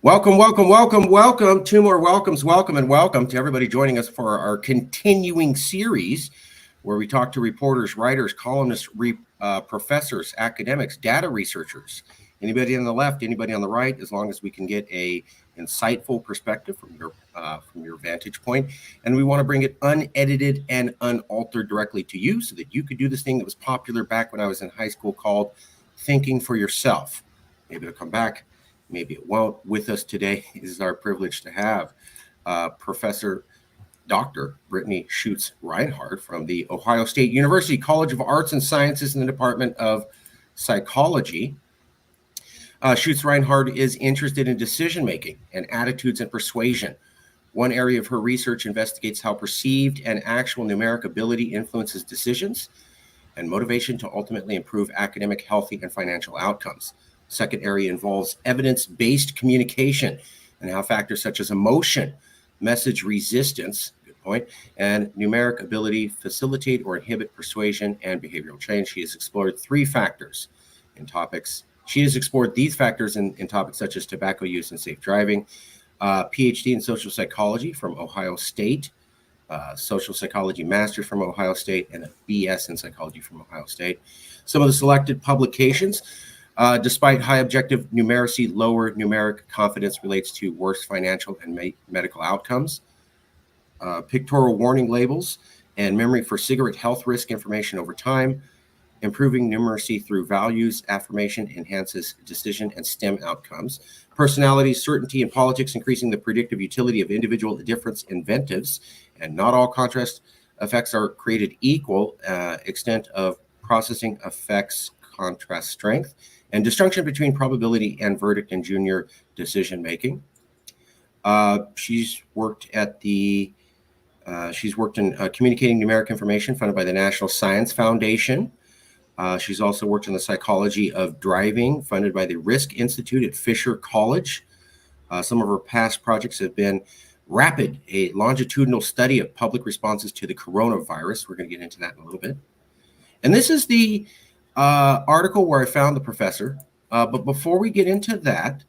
Welcome, welcome, welcome, welcome. Two more welcomes. Welcome and welcome to everybody joining us for our continuing series where we talk to reporters, writers, columnists, professors, academics, data researchers, anybody on the left, anybody on the right, as long as we can get a insightful perspective from your vantage point. And we want to bring it unedited and unaltered directly to you so that you could do this thing that was popular back when I was in high school called thinking for yourself. Maybe it'll come back. Maybe it won't. With us today is our privilege to have Professor Dr. Brittany Shoots-Reinhard from the Ohio State University College of Arts and Sciences in the Department of Psychology. Shoots-Reinhard is interested in decision-making and attitudes and persuasion. One area of her research investigates how perceived and actual numeric ability influences decisions and motivation to ultimately improve academic, healthy, and financial outcomes. Second area involves evidence-based communication and how factors such as emotion, message resistance, good point, and numeric ability facilitate or inhibit persuasion and behavioral change. She has explored these factors in topics such as tobacco use and safe driving, PhD in social psychology from Ohio State, social psychology master's from Ohio State, and a BS in psychology from Ohio State. Some of the selected publications. Despite high objective numeracy, lower numeric confidence relates to worse financial and medical outcomes. Pictorial warning labels and memory for cigarette health risk information over time. Improving numeracy through values affirmation enhances decision and STEM outcomes. Personality, certainty, and politics, increasing the predictive utility of individual difference inventives. And not all contrast effects are created equal. Extent of processing affects contrast strength. And disjunction between probability and verdict in junior decision making. She's worked in communicating numeric information funded by the National Science Foundation. She's also worked in the psychology of driving funded by the Risk Institute at Fisher College. Some of her past projects have been RAPID, a longitudinal study of public responses to the coronavirus. We're going to get into that in a little bit. And this is the article where I found the professor. But before we get into that,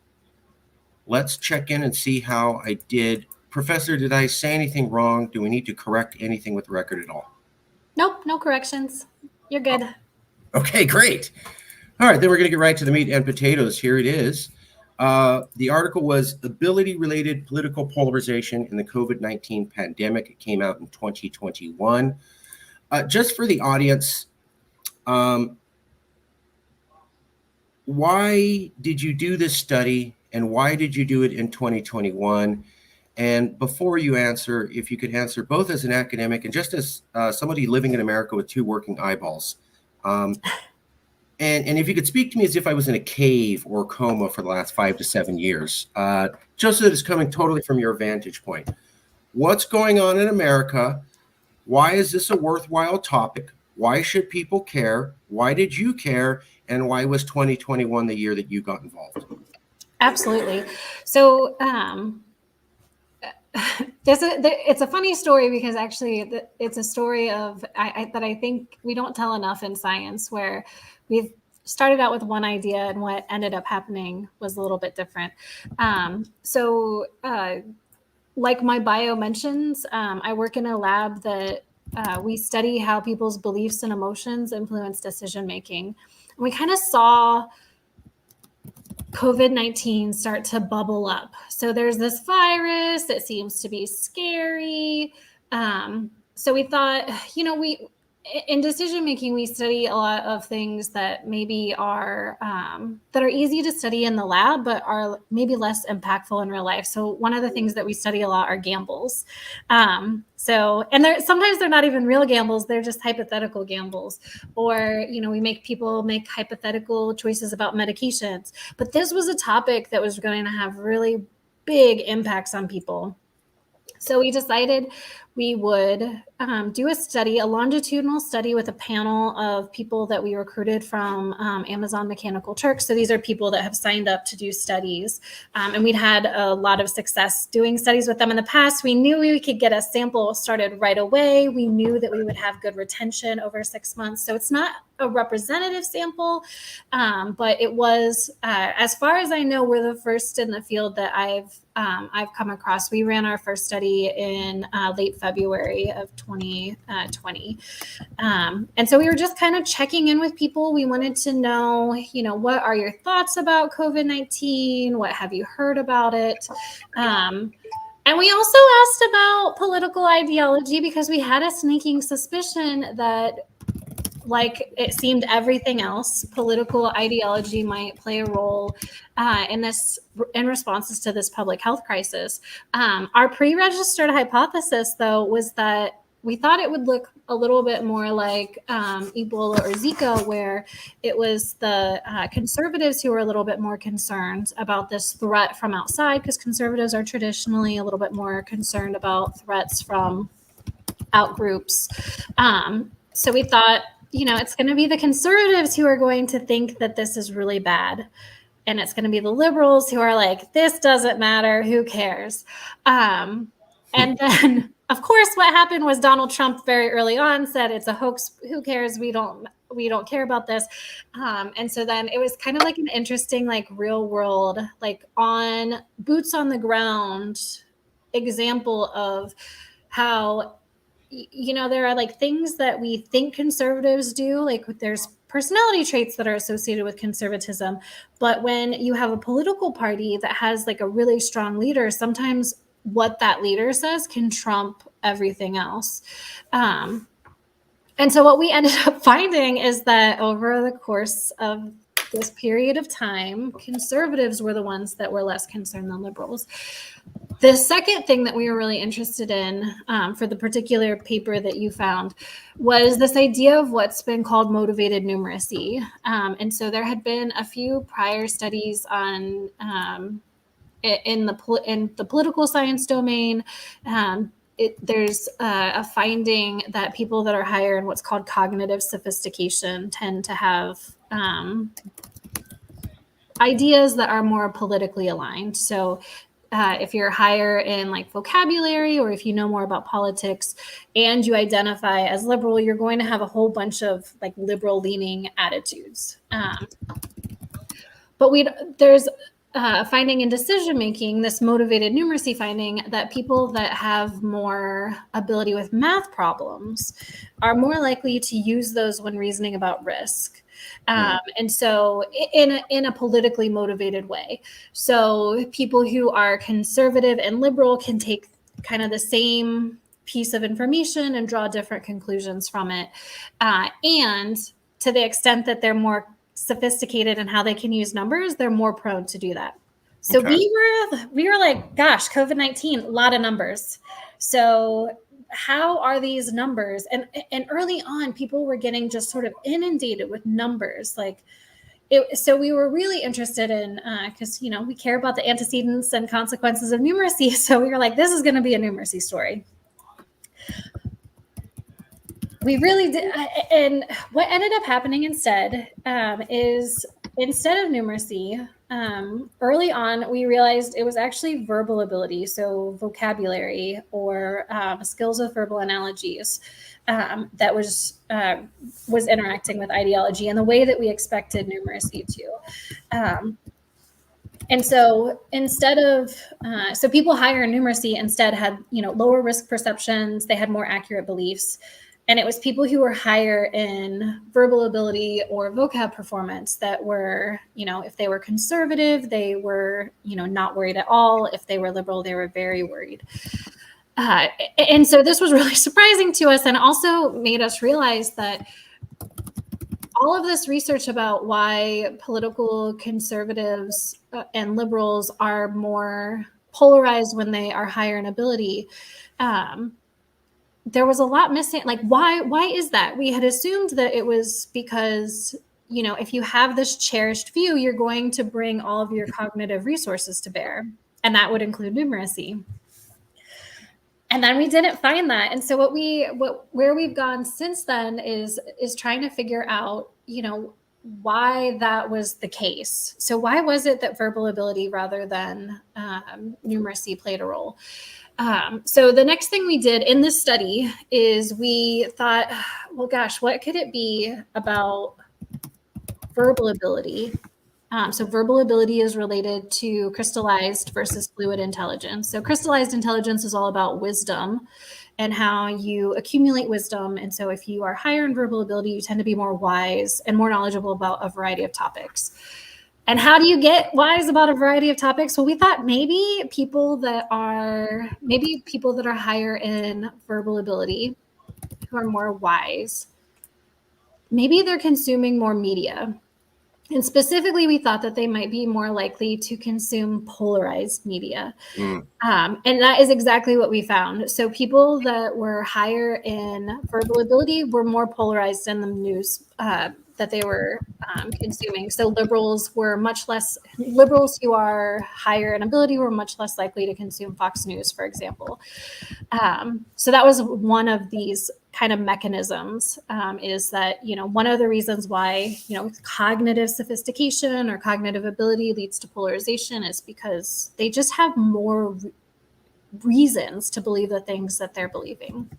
let's check in and see how I did. Professor, did I say anything wrong? Do we need to correct anything with the record at all? Nope, no corrections. You're good. Okay, great. All right, then we're going to get right to the meat and potatoes. Here it is. The article was Ability-Related Political Polarization in the COVID-19 Pandemic. It came out in 2021. Just for the audience, why did you do this study and why did you do it in 2021? And before you answer, if you could answer both as an academic and just as somebody living in America with two working eyeballs. And if you could speak to me as if I was in a cave or coma for the last 5 to 7 years, just so that it's coming totally from your vantage point. What's going on in America? Why is this a worthwhile topic? Why should people care? Why did you care? And why was 2021 the year that you got involved? Absolutely. So it's a funny story because actually it's a story of that I think we don't tell enough in science, where we've started out with one idea and what ended up happening was a little bit different. Like my bio mentions, I work in a lab that we study how people's beliefs and emotions influence decision making. And we kind of saw COVID-19 start to bubble up. So there's this virus that seems to be scary. So we thought, in decision making, we study a lot of things that maybe are easy to study in the lab, but are maybe less impactful in real life. So one of the things that we study a lot are gambles. Sometimes they're not even real gambles; they're just hypothetical gambles. Or we make people make hypothetical choices about medications. But this was a topic that was going to have really big impacts on people. So we decided we would do a longitudinal study with a panel of people that we recruited from Amazon Mechanical Turk. So these are people that have signed up to do studies. And we'd had a lot of success doing studies with them in the past. We knew we could get a sample started right away. We knew that we would have good retention over 6 months. So it's not a representative sample, but it was, as far as I know, we're the first in the field that I've come across. We ran our first study in late February of 2020. And so we were just kind of checking in with people. We wanted to know, what are your thoughts about COVID-19? What have you heard about it? And we also asked about political ideology because we had a sneaking suspicion that, like it seemed everything else, political ideology might play a role in responses to this public health crisis. Our pre-registered hypothesis, though, was that we thought it would look a little bit more like Ebola or Zika, where it was the conservatives who were a little bit more concerned about this threat from outside, because conservatives are traditionally a little bit more concerned about threats from out groups. So we thought, it's going to be the conservatives who are going to think that this is really bad. And it's going to be the liberals who are like, this doesn't matter. Who cares? And then, of course, what happened was Donald Trump very early on said it's a hoax. Who cares? We don't care about this. And so then it was kind of like an interesting, like real world, like on boots on the ground example of how there are like things that we think conservatives do, like there's personality traits that are associated with conservatism. But when you have a political party that has like a really strong leader, sometimes what that leader says can trump everything else. And so what we ended up finding is that over the course of this period of time, conservatives were the ones that were less concerned than liberals. The second thing that we were really interested in for the particular paper that you found was this idea of what's been called motivated numeracy. And so there had been a few prior studies on in the political science domain. There's a finding that people that are higher in what's called cognitive sophistication tend to have ideas that are more politically aligned. So if you're higher in like vocabulary, or if you know more about politics and you identify as liberal, you're going to have a whole bunch of like liberal leaning attitudes. But there's finding in decision making, this motivated numeracy finding, that people that have more ability with math problems are more likely to use those when reasoning about risk. And so in a politically motivated way. So people who are conservative and liberal can take kind of the same piece of information and draw different conclusions from it. And to the extent that they're more sophisticated in how they can use numbers, they're more prone to do that. So okay. we were like, gosh, COVID-19, a lot of numbers. So how are these numbers? And early on, people were getting just sort of inundated with numbers. So we were really interested in, because, we care about the antecedents and consequences of numeracy. So we were like, this is going to be a numeracy story. We really did. And what ended up happening instead is, instead of numeracy, early on, we realized it was actually verbal ability, so vocabulary or skills with verbal analogies that was interacting with ideology in the way that we expected numeracy to. And so instead of, so people higher in numeracy instead had, lower risk perceptions, they had more accurate beliefs. And it was people who were higher in verbal ability or vocab performance that were, if they were conservative, they were, not worried at all. If they were liberal, they were very worried. And so this was really surprising to us, and also made us realize that all of this research about why political conservatives and liberals are more polarized when they are higher in ability, there was a lot missing. Like, why is that? We had assumed that it was because, if you have this cherished view, you're going to bring all of your cognitive resources to bear, and that would include numeracy. And then we didn't find that. And so where we've gone since then is trying to figure out, why that was the case. So why was it that verbal ability rather than numeracy played a role? So the next thing we did in this study is we thought, well, gosh, what could it be about verbal ability? So verbal ability is related to crystallized versus fluid intelligence. So crystallized intelligence is all about wisdom and how you accumulate wisdom. And so if you are higher in verbal ability, you tend to be more wise and more knowledgeable about a variety of topics. And how do you get wise about a variety of topics? Well, we thought maybe people that are higher in verbal ability, who are more wise, maybe they're consuming more media. And specifically, we thought that they might be more likely to consume polarized media. And that is exactly what we found. So people that were higher in verbal ability were more polarized in the news that they were consuming. So liberals who are higher in ability were much less likely to consume Fox News, for example. So that was one of these kind of mechanisms, is that, one of the reasons why, cognitive sophistication or cognitive ability leads to polarization is because they just have more reasons to believe the things that they're believing.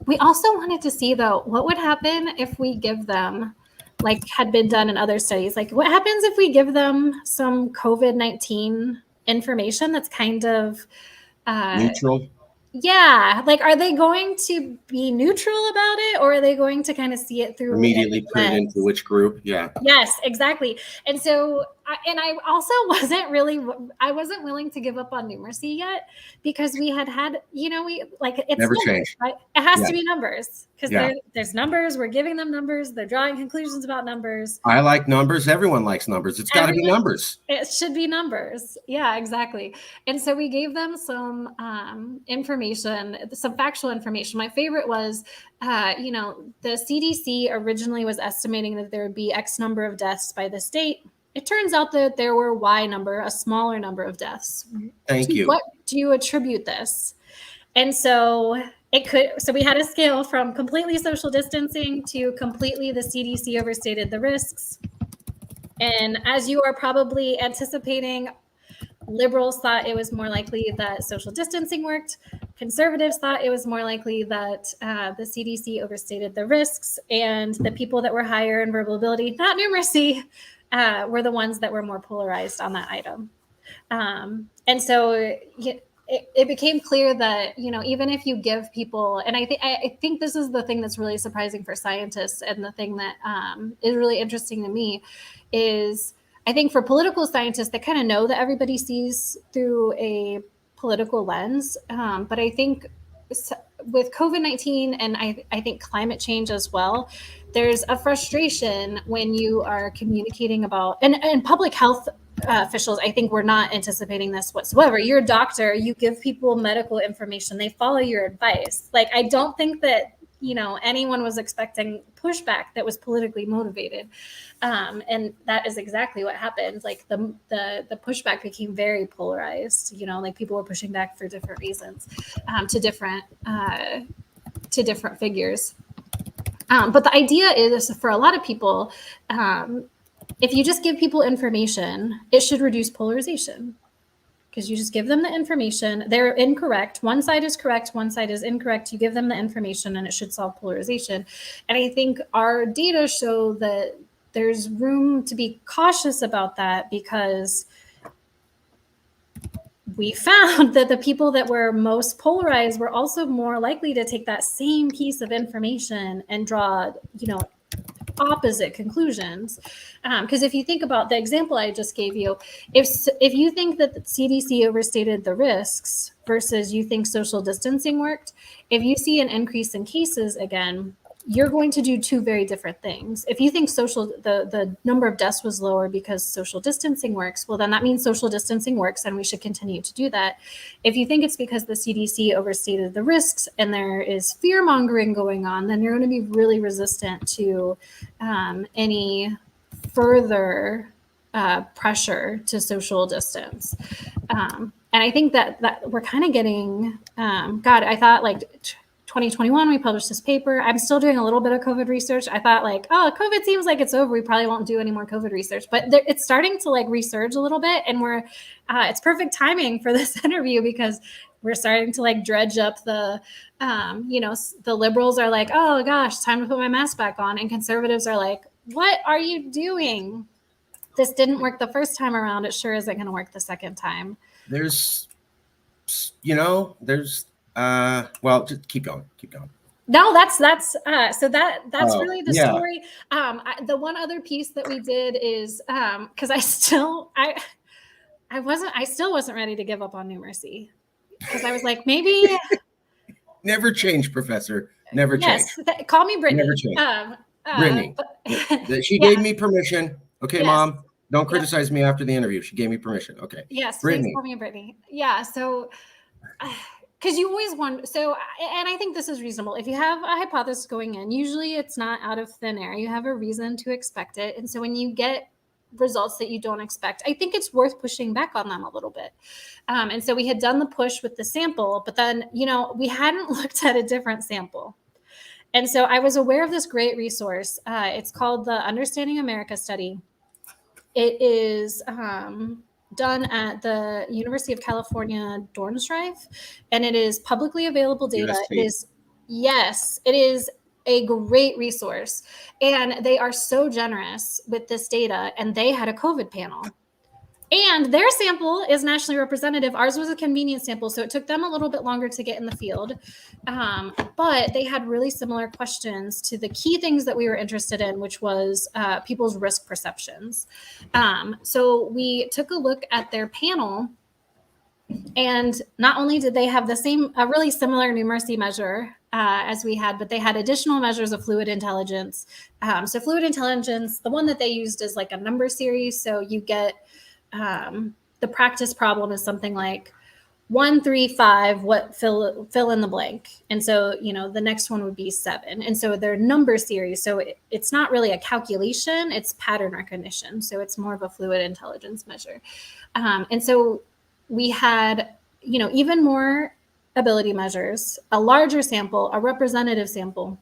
We also wanted to see, though, what would happen if we give them, like had been done in other studies, like what happens if we give them some COVID-19 information that's kind of neutral. Yeah. Like, are they going to be neutral about it, or are they going to kind of see it through Immediately put it into which group? Yeah. Yes, exactly. And so, I also wasn't willing to give up on numeracy yet, because we had, it's Never numbers, change. right? It has to be numbers, because Yeah. there's numbers. We're giving them numbers. They're drawing conclusions about numbers. I like numbers. Everyone likes numbers. It's got to be numbers. It should be numbers. Yeah, exactly. And so we gave them some information, some factual information. My favorite was, the CDC originally was estimating that there would be X number of deaths by the state. It turns out that there were Y number, a smaller number of deaths. Thank you. What do you attribute this? And so we had a scale from completely social distancing to completely the CDC overstated the risks. And as you are probably anticipating, liberals thought it was more likely that social distancing worked. Conservatives thought it was more likely that the CDC overstated the risks. And the people that were higher in verbal ability, not numeracy, were the ones that were more polarized on that item. And so it became clear that, even if you give people, and I think this is the thing that's really surprising for scientists, and the thing that is really interesting to me is, I think for political scientists, they kind of know that everybody sees through a political lens. But I think with COVID-19, and I think climate change as well, there's a frustration when you are communicating about, and public health officials, I think, we're not anticipating this whatsoever. You're a doctor, you give people medical information, they follow your advice. Like, I don't think that, anyone was expecting pushback that was politically motivated. And that is exactly what happened. Like the pushback became very polarized, like people were pushing back for different reasons, to different figures. But the idea is, for a lot of people, if you just give people information, it should reduce polarization, because you just give them the information. They're incorrect. One side is correct, one side is incorrect. You give them the information and it should solve polarization. And I think our data show that there's room to be cautious about that, because we found that the people that were most polarized were also more likely to take that same piece of information and draw, opposite conclusions. Because if you think about the example I just gave you, if you think that the CDC overstated the risks versus you think social distancing worked, if you see an increase in cases again, you're going to do two very different things. If you think the number of deaths was lower because social distancing works, well, then that means social distancing works and we should continue to do that. If you think it's because the CDC overstated the risks and there is fear mongering going on, then you're going to be really resistant to any further pressure to social distance. And I think that we're kind of getting, God, I thought like 2021, we published this paper. I'm still doing a little bit of COVID research. I thought like, oh, COVID seems like it's over. We probably won't do any more COVID research, but it's starting to like resurge a little bit. And it's perfect timing for this interview because we're starting to like dredge up the liberals are like, oh gosh, time to put my mask back on. And conservatives are like, what are you doing? This didn't work the first time around. It sure isn't going to work the second time. There's, just keep going. No, that's really the story. The one other piece that we did is because I still wasn't ready to give up on numeracy because I was like, maybe never change, Professor. Never change. Call me Brittany. Never change. Brittany. She gave me permission. Okay, yes. Mom. Don't criticize me after the interview. She gave me permission. Okay. Yes, Brittany. Please call me Brittany. Yeah. So, because you always want, and I think this is reasonable. If you have a hypothesis going in, usually it's not out of thin air. You have a reason to expect it. And so when you get results that you don't expect, I think it's worth pushing back on them a little bit. And so we had done the push with the sample, but then, we hadn't looked at a different sample. And so I was aware of this great resource. It's called the Understanding America Study. It is done at the University of California, Dornstrife, and it is publicly available data. USC. It is a great resource. And they are so generous with this data, and they had a COVID panel. And their sample is nationally representative. Ours was a convenience sample, so it took them a little bit longer to get in the field. But they had really similar questions to the key things that we were interested in, which was people's risk perceptions. So we took a look at their panel, and not only did they have a really similar numeracy measure as we had, but they had additional measures of fluid intelligence. So fluid intelligence, the one that they used is like a number series. So you get the practice problem is something like 1, 3, 5, fill in the blank. And so, the next one would be 7. And so they're number series. So it's not really a calculation, it's pattern recognition. So it's more of a fluid intelligence measure. And so we had, even more ability measures, a larger sample, a representative sample.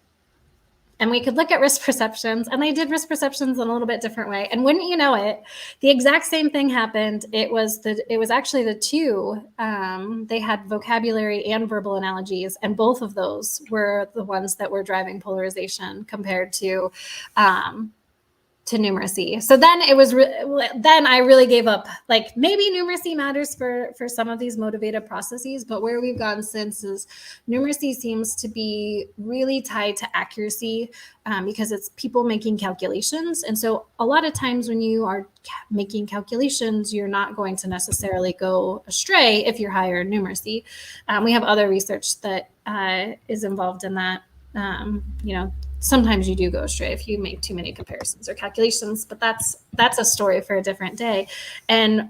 And we could look at risk perceptions, and they did risk perceptions in a little bit different way. And wouldn't you know it, the exact same thing happened. It was actually the two. They had vocabulary and verbal analogies, and both of those were the ones that were driving polarization compared to numeracy. So then then I really gave up. Like maybe numeracy matters for some of these motivated processes, but where we've gone since is numeracy seems to be really tied to accuracy because it's people making calculations. And so a lot of times when you are making calculations, you're not going to necessarily go astray if you're higher in numeracy. We have other research that is involved in that. Sometimes you do go astray if you make too many comparisons or calculations, but that's a story for a different day. And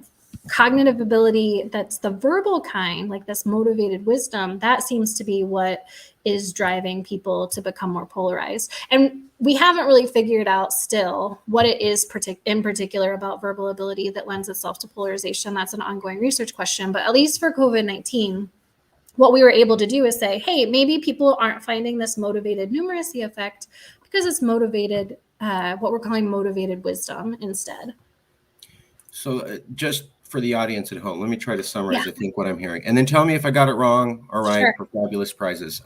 cognitive ability, that's the verbal kind, like this motivated wisdom, that seems to be what is driving people to become more polarized. And we haven't really figured out still what it is in particular about verbal ability that lends itself to polarization. That's an ongoing research question, but at least for COVID-19, what we were able to do is say, hey, maybe people aren't finding this motivated numeracy effect because it's motivated, what we're calling motivated wisdom instead. So just for the audience at home, let me try to summarize, I think, what I'm hearing. And then tell me if I got it wrong or right. Sure. For fabulous prizes.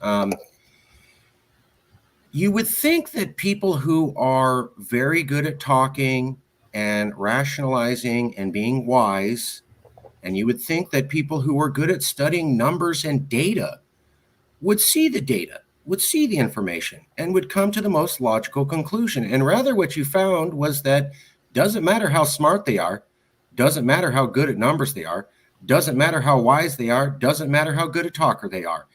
You would think that people who are very good at talking and rationalizing and being wise, and you would think that people who are good at studying numbers and data would see the data, would see the information, and would come to the most logical conclusion. And rather what you found was that doesn't matter how smart they are, doesn't matter how good at numbers they are, doesn't matter how wise they are, doesn't matter how good a talker they are.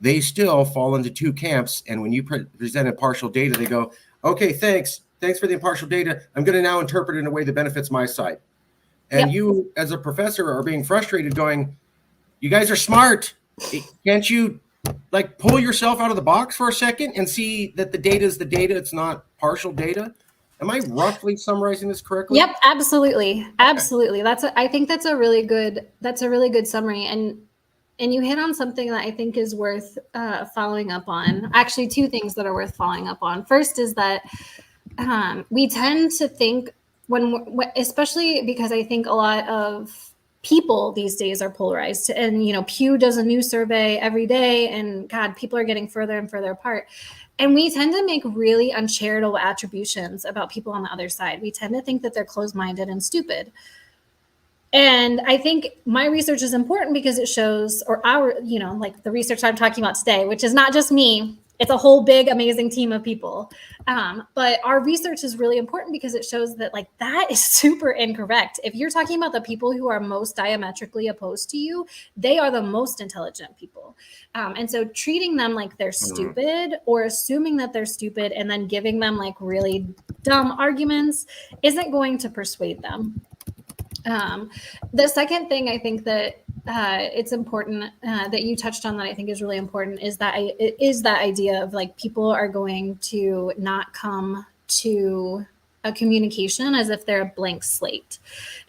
They still fall into two camps. And when you present impartial data, they go, okay, thanks for the impartial data. I'm going to now interpret it in a way that benefits my side. And you, as a professor, are being frustrated going, you guys are smart. Can't you pull yourself out of the box for a second and see that the data is the data? It's not partial data. Am I roughly summarizing this correctly? Yep, absolutely. Absolutely. I think that's a really good summary. And you hit on something that I think is worth following up on. Actually, two things that are worth following up on. First is that we tend to think especially because I think a lot of people these days are polarized, and Pew does a new survey every day, and God, people are getting further and further apart. And we tend to make really uncharitable attributions about people on the other side. We tend to think that they're closed-minded and stupid. And I think my research is important because it shows, or like the research I'm talking about today, which is not just me, it's a whole big, amazing team of people. But our research is really important because it shows that that is super incorrect. If you're talking about the people who are most diametrically opposed to you, they are the most intelligent people. And so treating them like they're stupid or assuming that they're stupid and then giving them really dumb arguments isn't going to persuade them. The second thing I think that it's important that you touched on that I think is really important is that idea of people are going to not come to a communication as if they're a blank slate.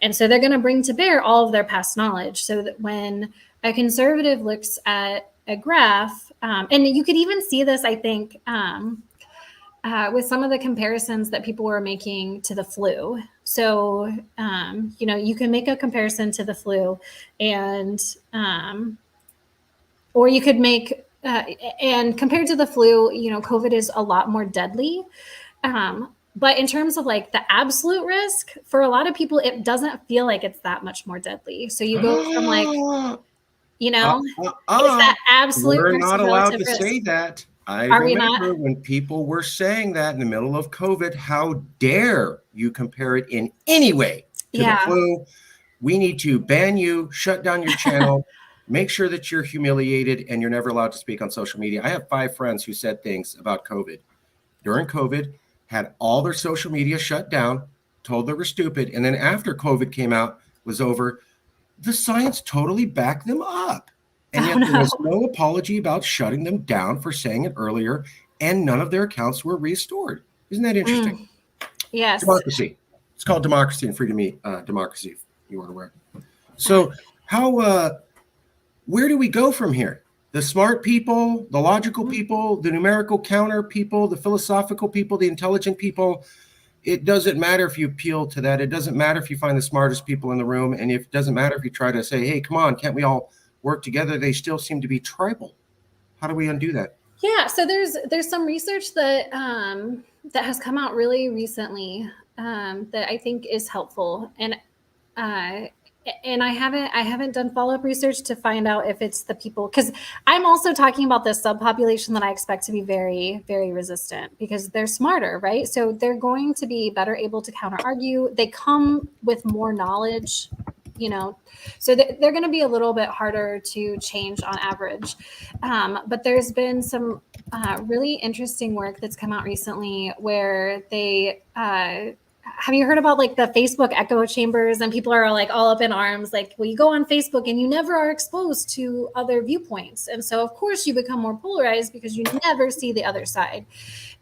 And so they're going to bring to bear all of their past knowledge, so that when a conservative looks at a graph, and you could even see this, I think, with some of the comparisons that people were making to the flu. So, you can make a comparison to the flu, and or you could make, and compared to the flu, COVID is a lot more deadly. But in terms of the absolute risk, for a lot of people, it doesn't feel like it's that much more deadly. So you go from is that absolute We're risk not allowed to risk? say that. I Are we remember not? when people were saying that in the middle of COVID. How dare you compare it in any way to the flu? We need to ban you, shut down your channel, make sure that you're humiliated, and you're never allowed to speak on social media. I have 5 friends who said things about COVID during COVID, had all their social media shut down, told they were stupid, and then after COVID came out, was over, the science totally backed them up. And yet there was no apology about shutting them down for saying it earlier, and none of their accounts were restored. Isn't that interesting? Yes. Democracy. It's called democracy and freedom democracy, if you weren't aware. So where do we go from here? The smart people, the logical people, the numerical counter people, the philosophical people, the intelligent people. It doesn't matter if you appeal to that. It doesn't matter if you find the smartest people in the room. And it doesn't matter if you try to say, hey, come on, can't we all work together? They still seem to be tribal. How do we undo that? Yeah, so there's some research that that has come out really recently that I think is helpful, and I haven't done follow-up research to find out if it's the people, because I'm also talking about this subpopulation that I expect to be very, very resistant because they're smarter, right? So they're going to be better able to counter argue. They come with more knowledge, so they're going to be a little bit harder to change on average. But there's been some really interesting work that's come out recently where they have you heard about the Facebook echo chambers, and people are all up in arms, well, you go on Facebook and you never are exposed to other viewpoints. And so of course you become more polarized because you never see the other side.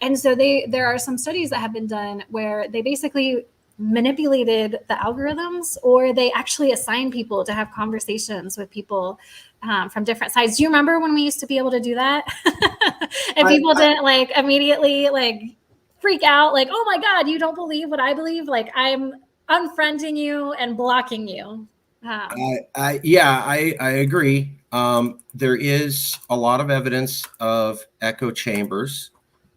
And so there are some studies that have been done where they basically manipulated the algorithms, or they actually assign people to have conversations with people from different sides. Do you remember when we used to be able to do that? And people didn't immediately freak out, oh my God, you don't believe what I believe, I'm unfriending you and blocking you. I agree. There is a lot of evidence of echo chambers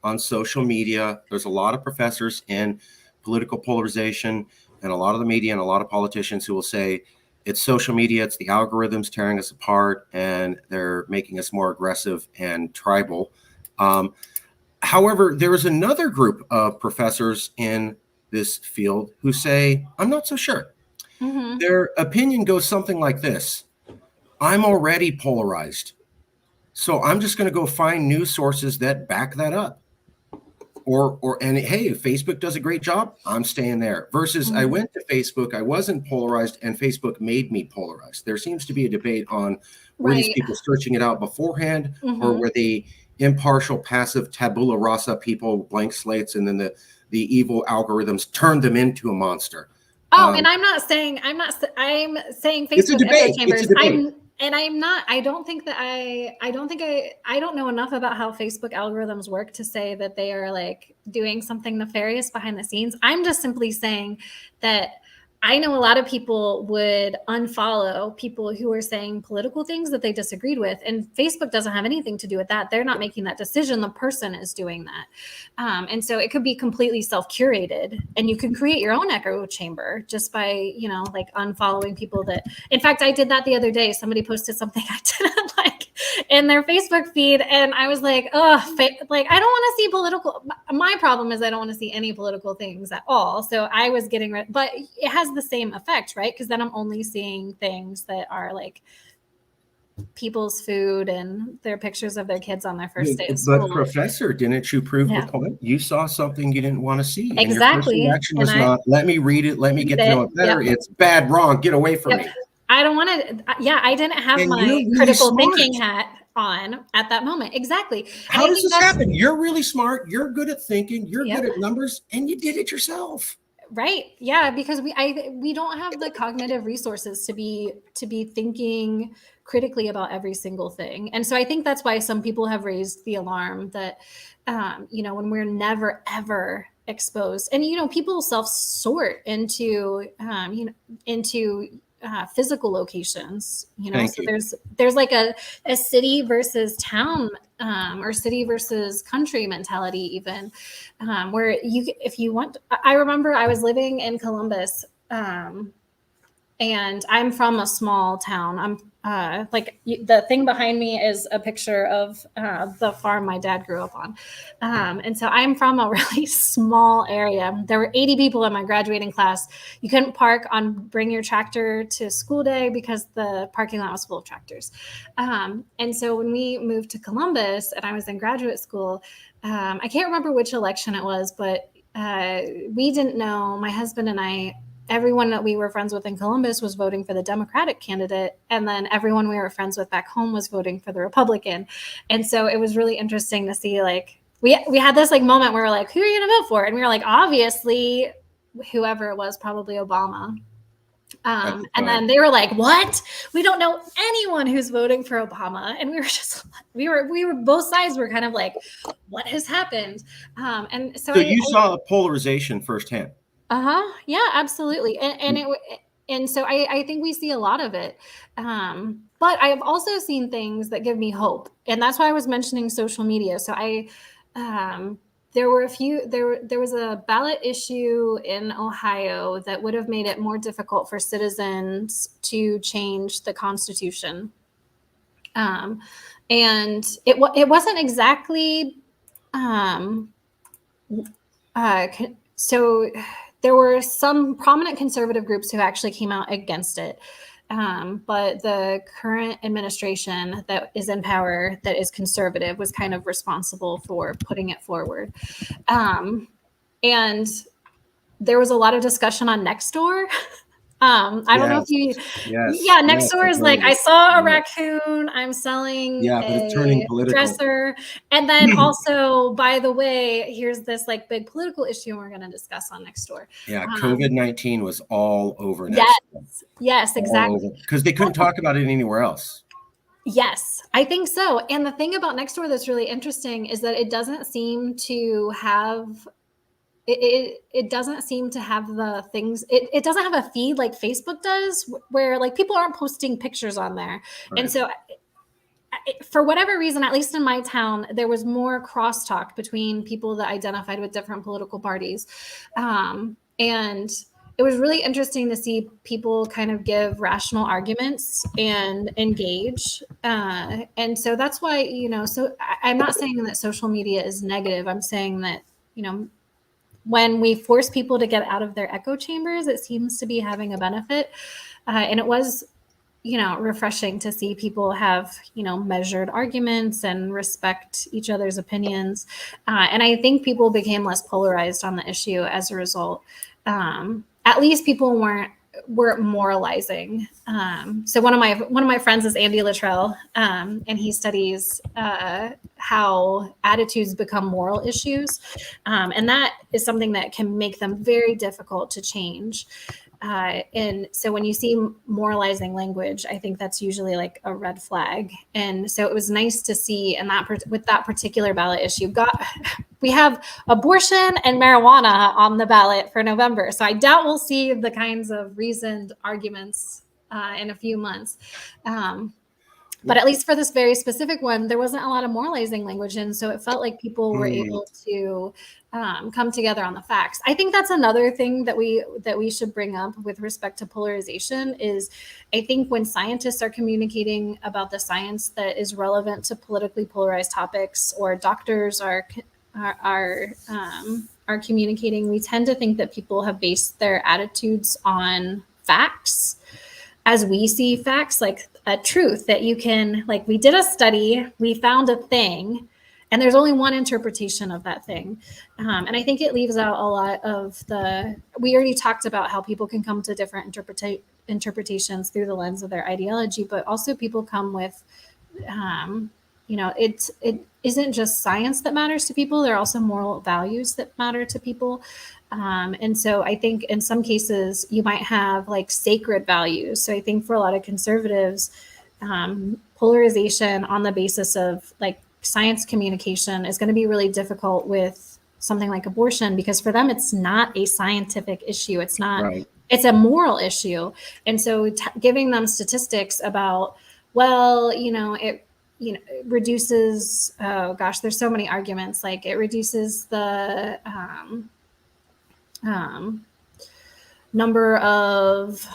on social media. There's a lot of professors in political polarization and a lot of the media and a lot of politicians who will say it's social media, it's the algorithms tearing us apart, and they're making us more aggressive and tribal. However, there is another group of professors in this field who say, I'm not so sure. Mm-hmm. Their opinion goes something like this: I'm already polarized, so I'm just going to go find news sources that back that up. And hey, if Facebook does a great job, I'm staying there. Versus I went to Facebook, I wasn't polarized, and Facebook made me polarized. There seems to be a debate on were these people searching it out beforehand, or were they impartial, passive, tabula rasa people, blank slates, and then the evil algorithms turned them into a monster. Oh, and I'm saying Facebook It's a debate. echo chambers. It's a debate. I don't know enough about how Facebook algorithms work to say that they are like doing something nefarious behind the scenes. I'm just simply saying that I know a lot of people would unfollow people who are saying political things that they disagreed with, and Facebook doesn't have anything to do with that. They're not making that decision. The person is doing that. And so it could be completely self-curated, and you can create your own echo chamber just by, like unfollowing people that, in fact, I did that the other day. Somebody posted something I didn't like in their Facebook feed, and I was like, oh, like, I don't want to see political. My problem is I don't want to see any political things at all. So I was getting rid, but it has the same effect, right? Because then I'm only seeing things that are like people's food and their pictures of their kids on their first day of school. But professor, didn't you prove the point? You saw something you didn't want to see. Exactly. And your first reaction was not, let me read it, let me get to know it better. Yep. It's bad, wrong, get away from me. I don't want to. Yeah, I didn't have my really critical thinking hat on at that moment. Exactly. How does this happen? You're really smart. You're good at thinking. You're good at numbers, and you did it yourself. Right. Yeah, because we don't have the cognitive resources to be thinking critically about every single thing. And so I think that's why some people have raised the alarm that when we're never ever exposed, and people self-sort into physical locations, so there's like a city versus town or city versus country mentality even, where if you want, I remember I was living in Columbus, and I'm from a small town. I'm the thing behind me is a picture of the farm my dad grew up on. And so I'm from a really small area. There were 80 people in my graduating class. You couldn't park on Bring Your Tractor to School Day because the parking lot was full of tractors. And so when we moved to Columbus and I was in graduate school, I can't remember which election it was, but we didn't know, my husband and I, everyone that we were friends with in Columbus was voting for the Democratic candidate. And then everyone we were friends with back home was voting for the Republican. And so it was really interesting to see, like, we had this like moment where we're like, who are you going to vote for? And we were like, obviously, whoever it was, probably Obama. And then they were like, what? We don't know anyone who's voting for Obama. And we were just, we were both sides were kind of like, what has happened? And so you saw polarization firsthand. Yeah, absolutely. And so I think we see a lot of it. But I have also seen things that give me hope. And that's why I was mentioning social media. So there was a ballot issue in Ohio that would have made it more difficult for citizens to change the Constitution. And it wasn't exactly, so there were some prominent conservative groups who actually came out against it. But the current administration that is in power, that is conservative, was kind of responsible for putting it forward. And there was a lot of discussion on Nextdoor. I don't know if you, Nextdoor is like, I saw a raccoon, I'm selling but it's turning political. Dresser. And then also, by the way, here's this like big political issue we're going to discuss on Nextdoor. Yeah, COVID-19 was all over Nextdoor. Yes, exactly. Because they couldn't talk about it anywhere else. Yes, I think so. And the thing about Nextdoor that's really interesting is that it doesn't seem to have it doesn't seem to have the things, it doesn't have a feed like Facebook does, where like people aren't posting pictures on there. Right. And so for whatever reason, at least in my town, there was more crosstalk between people that identified with different political parties. And it was really interesting to see people kind of give rational arguments and engage. And so that's why, so I'm not saying that social media is negative. I'm saying that, when we force people to get out of their echo chambers, it seems to be having a benefit. And it was, refreshing to see people have, measured arguments and respect each other's opinions. And I think people became less polarized on the issue as a result. At least people weren't we're moralizing. So one of my friends is Andy Luttrell, and he studies how attitudes become moral issues, and that is something that can make them very difficult to change. And so when you see moralizing language, I think that's usually like a red flag. And so it was nice to see, and that with that particular ballot issue, we have abortion and marijuana on the ballot for November. So I doubt we'll see the kinds of reasoned arguments in a few months. But at least for this very specific one, there wasn't a lot of moralizing language. And so it felt like people were able to come together on the facts. I think that's another thing that we should bring up with respect to polarization is I think when scientists are communicating about the science that is relevant to politically polarized topics, or doctors are communicating, we tend to think that people have based their attitudes on facts as we see facts, like a truth that you can, like, we did a study, we found a thing, and there's only one interpretation of that thing. And I think it leaves out a lot of we already talked about how people can come to different interpretations through the lens of their ideology, but also people come with, it isn't just science that matters to people. There are also moral values that matter to people. And so I think in some cases you might have like sacred values. So I think for a lot of conservatives, polarization on the basis of like science communication is going to be really difficult with something like abortion, because for them, it's not a scientific issue. It's not, right. It's a moral issue. And so giving them statistics about, well, it reduces, oh gosh, there's so many arguments. Like it reduces the number of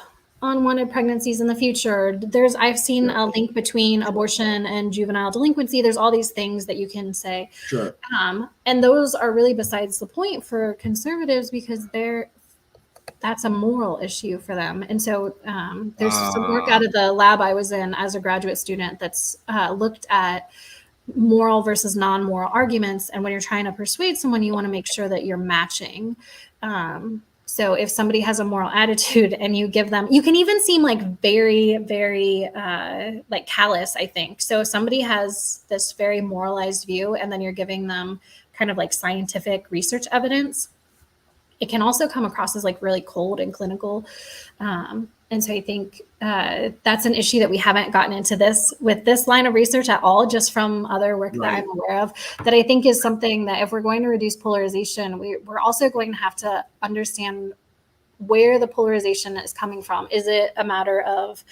unwanted pregnancies in the future. I've seen a link between abortion and juvenile delinquency. There's all these things that you can say. Sure. And those are really besides the point for conservatives, because that's a moral issue for them. And so there's some work out of the lab I was in as a graduate student that's looked at moral versus non-moral arguments. And when you're trying to persuade someone, you want to make sure that you're matching. So if somebody has a moral attitude and you give them, you can even seem like very, very like callous, I think. So if somebody has this very moralized view and then you're giving them kind of like scientific research evidence, it can also come across as like really cold and clinical. And so I think that's an issue that we haven't gotten into with this line of research at all, just from other work that I'm aware of, that I think is something that if we're going to reduce polarization, we're also going to have to understand where the polarization is coming from. Is it a matter of,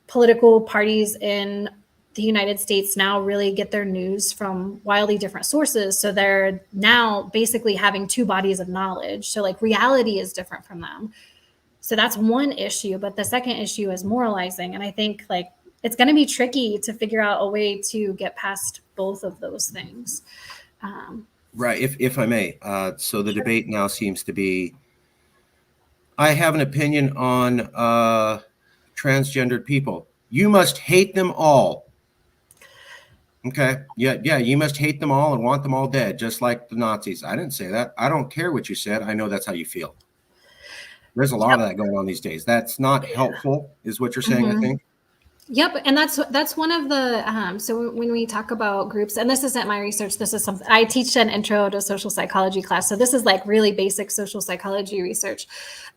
political parties in the United States now really get their news from wildly different sources? So they're now basically having two bodies of knowledge. So like reality is different from them. So that's one issue. But the second issue is moralizing. And I think like it's going to be tricky to figure out a way to get past both of those things. Right. If I may. So the debate now seems to be, I have an opinion on transgendered people. You must hate them all. Okay. Yeah. You must hate them all and want them all dead, just like the Nazis. I didn't say that. I don't care what you said. I know that's how you feel. There's a lot of that going on these days. That's not helpful, is what you're saying, I think. Yep. And that's one of the, so when we talk about groups, and this isn't my research, this is something I teach an intro to social psychology class. So this is like really basic social psychology research.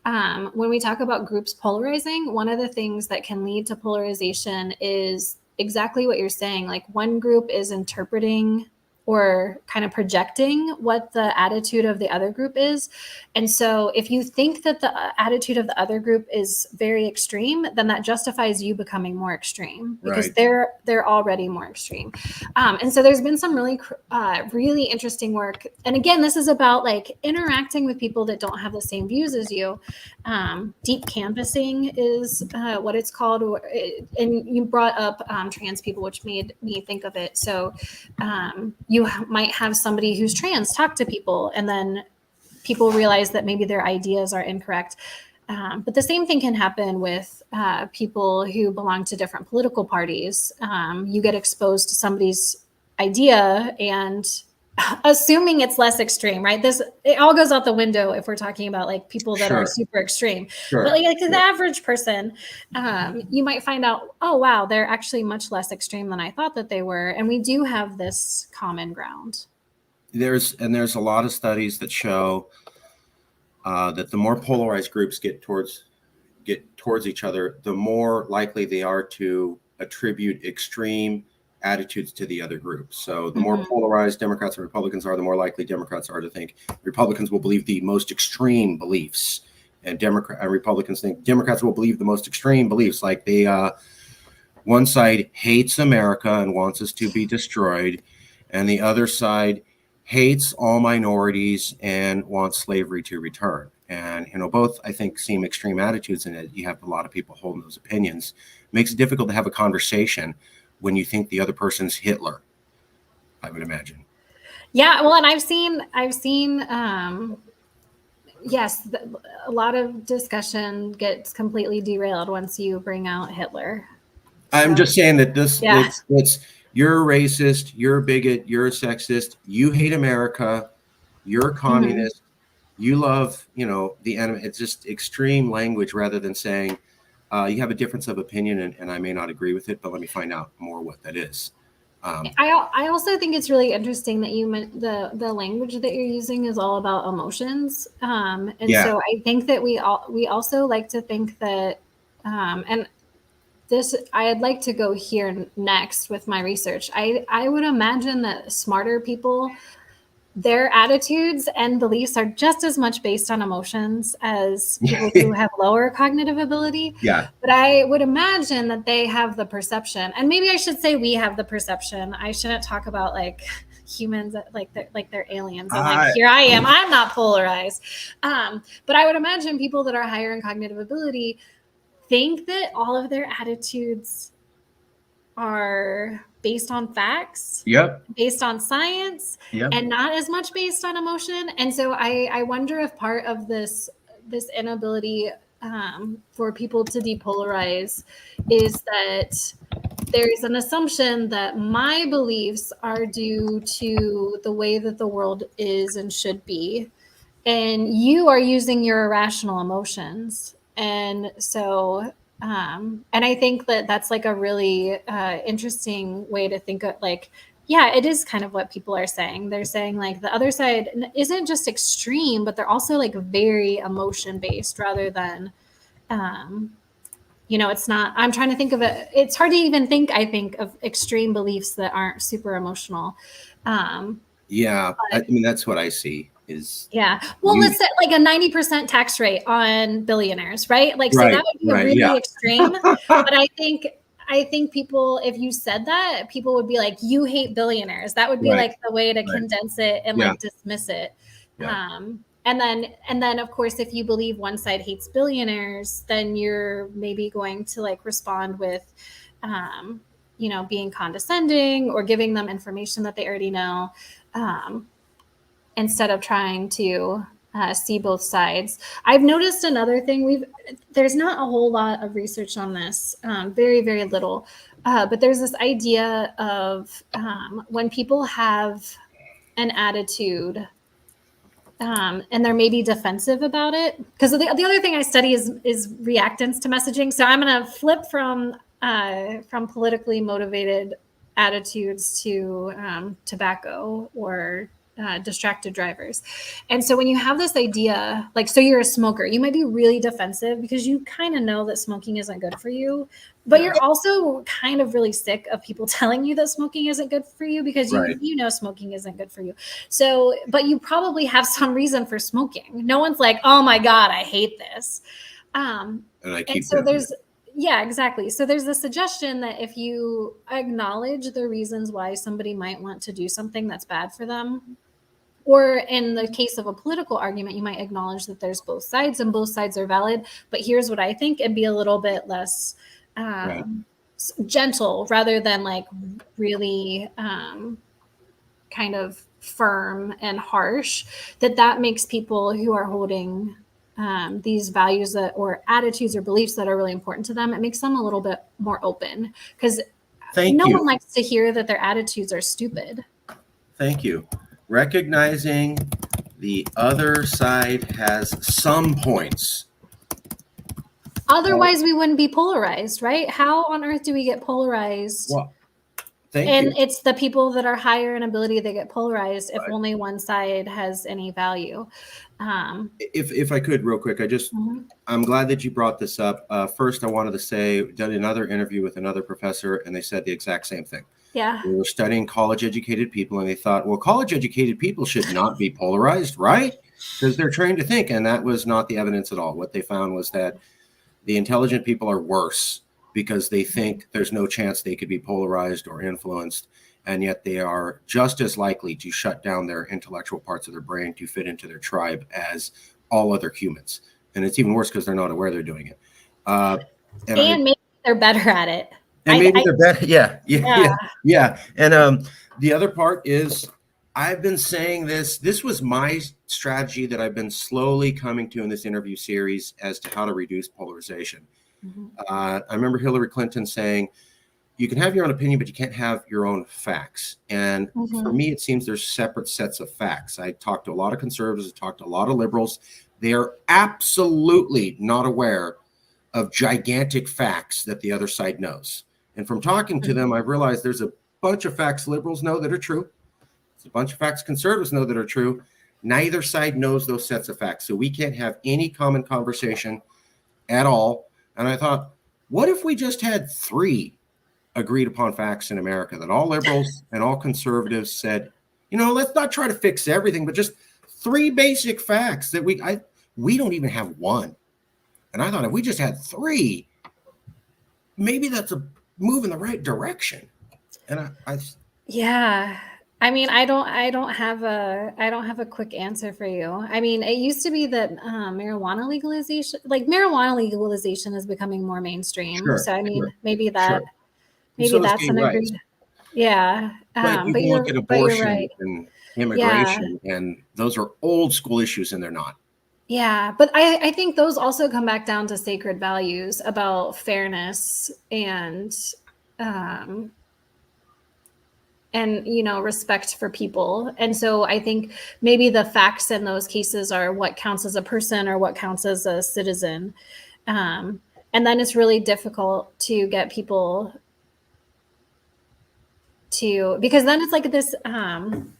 When we talk about groups polarizing, one of the things that can lead to polarization is exactly what you're saying. Like one group is interpreting or kind of projecting what the attitude of the other group is. And so if you think that the attitude of the other group is very extreme, then that justifies you becoming more extreme because they're already more extreme. And so there's been some really interesting work. And again, this is about like interacting with people that don't have the same views as you. Deep canvassing is what it's called. And you brought up trans people, which made me think of it. So you might have somebody who's trans talk to people, and then people realize that maybe their ideas are incorrect. But the same thing can happen with people who belong to different political parties. You get exposed to somebody's idea and assuming it's less extreme, right? It all goes out the window if we're talking about like people that are super extreme. But like the average person, you might find out, oh wow, they're actually much less extreme than I thought that they were, and we do have this common ground. There's a lot of studies that show that the more polarized groups get towards each other, the more likely they are to attribute extreme attitudes to the other group. So the more polarized Democrats and Republicans are, the more likely Democrats are to think Republicans will believe the most extreme beliefs, and Republicans think Democrats will believe the most extreme beliefs. Like one side hates America and wants us to be destroyed, and the other side hates all minorities and wants slavery to return. And, both, I think, seem extreme attitudes, and you have a lot of people holding those opinions. It makes it difficult to have a conversation when you think the other person's Hitler, I would imagine. Yeah, well, and I've seen, yes, a lot of discussion gets completely derailed once you bring out Hitler. I'm just saying that it's you're a racist, you're a bigot, you're a sexist, you hate America, you're a communist, you love, the enemy. It's just extreme language rather than saying you have a difference of opinion and I may not agree with it, but let me find out more what that is. I also think it's really interesting that you meant the language that you're using is all about emotions. So I think that we also like to think that, and this, I'd like to go here next with my research. I would imagine that smarter people, their attitudes and beliefs are just as much based on emotions as people who have lower cognitive ability. Yeah. But I would imagine that they have the perception, and maybe I should say we have the perception. I shouldn't talk about like humans like they're aliens. And like here I am, I'm not polarized. But I would imagine people that are higher in cognitive ability think that all of their attitudes are based on facts, based on science, and not as much based on emotion. And so I wonder if part of this inability for people to depolarize is that there's an assumption that my beliefs are due to the way that the world is and should be, and you are using your irrational emotions. And so and I think that that's like a really interesting way to think of, like, yeah, it is kind of what people are saying. They're saying like the other side isn't just extreme, but they're also like very emotion based rather than, it's not, I'm trying to think of it. It's hard to even think, I think, of extreme beliefs that aren't super emotional. I mean, that's what I see. Well, let's set like a 90% tax rate on billionaires, right? Like, so that would be really extreme. But I think people, if you said that, people would be like, you hate billionaires. That would be like the way to condense it and like dismiss it. And then of course, if you believe one side hates billionaires, then you're maybe going to like respond with, being condescending or giving them information that they already know. Instead of trying to see both sides. I've noticed another thing. There's not a whole lot of research on this, very, very little, but there's this idea of when people have an attitude and they're maybe defensive about it. Because the other thing I study is reactance to messaging. So I'm going to flip from politically motivated attitudes to tobacco or distracted drivers. And so when you have this idea, like, so you're a smoker, you might be really defensive because you kind of know that smoking isn't good for you, but you're also kind of really sick of people telling you that smoking isn't good for you because you know smoking isn't good for you. So, but you probably have some reason for smoking. No one's like, oh my God, I hate this. And so there's, exactly. So there's the suggestion that if you acknowledge the reasons why somebody might want to do something that's bad for them, or in the case of a political argument, you might acknowledge that there's both sides and both sides are valid. But here's what I think, and be a little bit less gentle rather than like really kind of firm and harsh, that makes people who are holding these values or attitudes or beliefs that are really important to them, it makes them a little bit more open, because no one likes to hear that their attitudes are stupid. Thank you. recognizing the other side has some points. Otherwise, we wouldn't be polarized, right? How on earth do we get polarized? Well, thank you. And it's the people that are higher in ability that get polarized if only one side has any value. If I could real quick, I'm glad that you brought this up. First, I wanted to say, did another interview with another professor, and they said the exact same thing. Yeah. They were studying college-educated people, and they thought, well, college-educated people should not be polarized, right? Because they're trained to think, and that was not the evidence at all. What they found was that the intelligent people are worse because they think there's no chance they could be polarized or influenced, and yet they are just as likely to shut down their intellectual parts of their brain to fit into their tribe as all other humans. And it's even worse because they're not aware they're doing it. And maybe they're better at it. And maybe they're better. Yeah. And the other part is, I've been saying this was my strategy that I've been slowly coming to in this interview series as to how to reduce polarization. I remember Hillary Clinton saying, you can have your own opinion, but you can't have your own facts. And for me, it seems there's separate sets of facts. I talked to a lot of conservatives, I talked to a lot of liberals. They are absolutely not aware of gigantic facts that the other side knows. And from talking to them, I've realized there's a bunch of facts liberals know that are true. There's a bunch of facts conservatives know that are true. Neither side knows those sets of facts. So we can't have any common conversation at all. And I thought, what if we just had 3 agreed upon facts in America, that all liberals and all conservatives said, let's not try to fix everything, but just 3 basic facts that we don't even have one. And I thought if we just had 3, maybe that's a move in the right direction. And yeah. I mean, I don't have a quick answer for you. I mean, it used to be that marijuana legalization is becoming more mainstream. Sure, so I mean, sure, maybe that sure. maybe So that's an agreed. Yeah. But you can look at abortion and immigration, and those are old school issues, and they're not. Yeah, but I think those also come back down to sacred values about fairness and respect for people. And so I think maybe the facts in those cases are what counts as a person or what counts as a citizen. And then it's really difficult to get people because then it's like this,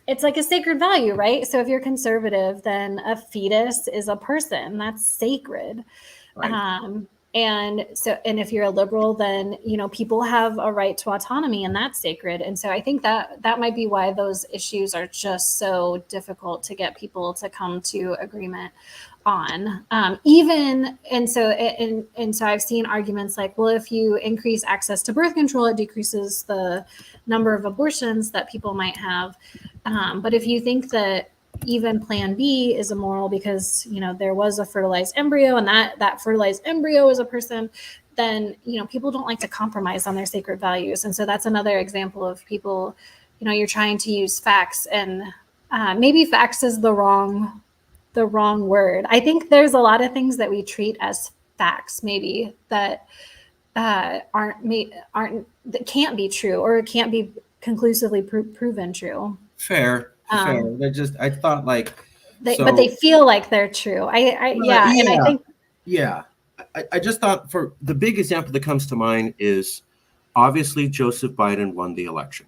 it's like a sacred value, right? So if you're conservative, then a fetus is a person that's sacred. Right. And if you're a liberal, then, people have a right to autonomy, and that's sacred. And so I think that might be why those issues are just so difficult to get people to come to agreement on. So I've seen arguments like, well, if you increase access to birth control, it decreases the number of abortions that people might have. But if you think that even Plan B is immoral because, there was a fertilized embryo and that fertilized embryo is a person, then, people don't like to compromise on their sacred values. And so that's another example of people, you're trying to use facts, and maybe facts is the wrong word. I think there's a lot of things that we treat as facts, maybe that that can't be true or can't be conclusively proven true. Fair. I thought but they feel like they're true. I just thought, for the big example that comes to mind is obviously Joseph Biden won the election.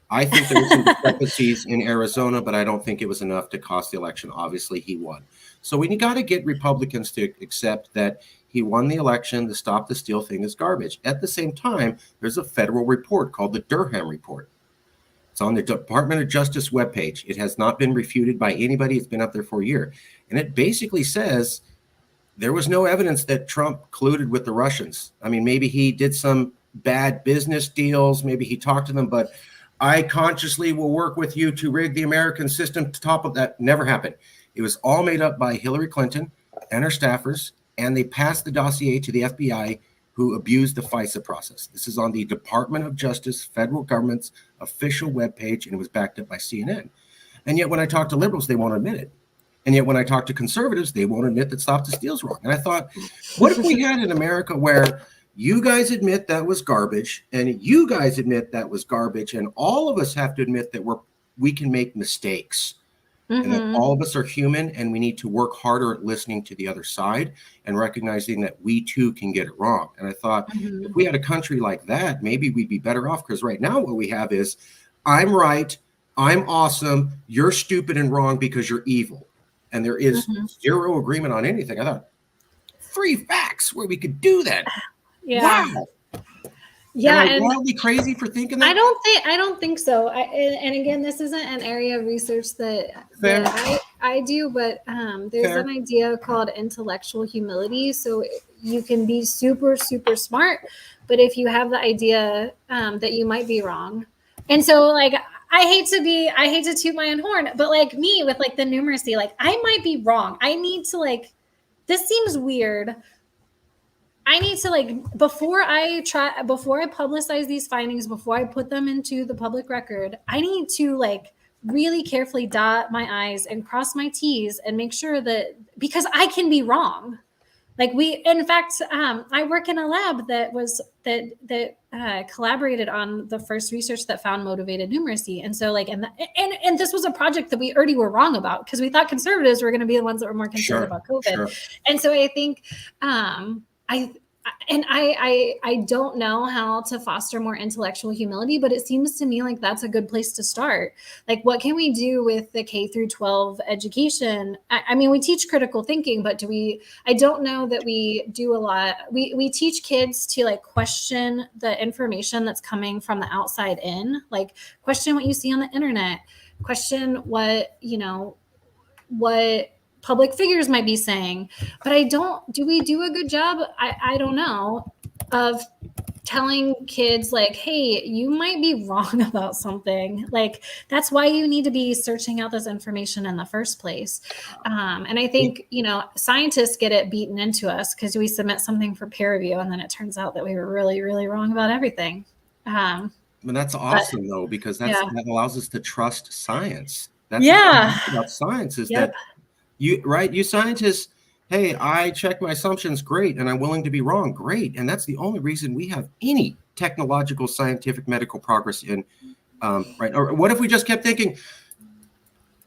I think there were some discrepancies in Arizona, but I don't think it was enough to cost the election. Obviously, he won. So we got to get Republicans to accept that he won the election. The Stop the Steal thing is garbage. At the same time, there's a federal report called the Durham Report. It's on the Department of Justice webpage. It has not been refuted by anybody. It's been up there for a year. And it basically says there was no evidence that Trump colluded with the Russians. I mean, maybe he did some bad business deals. Maybe he talked to them, but I consciously will work with you to rig the American system to top of that. Never happened. It was all made up by Hillary Clinton and her staffers, and they passed the dossier to the FBI, who abused the FISA process. This is on the Department of Justice, federal government's official webpage, and it was backed up by CNN. And yet when I talk to liberals, they won't admit it. And yet when I talk to conservatives, they won't admit that Stop the Steal's wrong. And I thought, what if we had in America where you guys admit that was garbage, and you guys admit that was garbage, and all of us have to admit that we can make mistakes. And that all of us are human, and we need to work harder at listening to the other side and recognizing that we too can get it wrong. And I thought, if we had a country like that, maybe we'd be better off, because right now what we have is, I'm right, I'm awesome, you're stupid and wrong because you're evil. And there is zero agreement on anything. I thought, free facts where we could do that. Yeah. Wow. Yeah, Am I wildly crazy for thinking that? I don't think so. And again, this isn't an area of research that I do, but there's an idea called intellectual humility. So you can be super, super smart, but if you have the idea that you might be wrong, and so like I hate to toot my own horn, but like me with like the numeracy, like I might be wrong. I need to like, this seems weird. I need to like, before I publicize these findings, before I put them into the public record, I need to like really carefully dot my I's and cross my T's and make sure that, because I can be wrong. Like in fact, I work in a lab that collaborated on the first research that found motivated numeracy. And so like, and this was a project that we already were wrong about, because we thought conservatives were going to be the ones that were more concerned about COVID. Sure. And so I think, I don't know how to foster more intellectual humility, but it seems to me like that's a good place to start. Like, what can we do with the K through 12 education? I mean, we teach critical thinking, but I don't know that we do a lot. We teach kids to like question the information that's coming from the outside in, like question what you see on the internet, question what public figures might be saying, but do we do a good job? I don't know, of telling kids like, hey, you might be wrong about something. Like, that's why you need to be searching out this information in the first place. And I think, scientists get it beaten into us because we submit something for peer review and then it turns out that we were really, really wrong about everything. But that's awesome though, because that allows us to trust science. That's about science is that you scientists, hey, I check my assumptions, great, and I'm willing to be wrong, great. And that's the only reason we have any technological, scientific, medical progress in, right? Or what if we just kept thinking,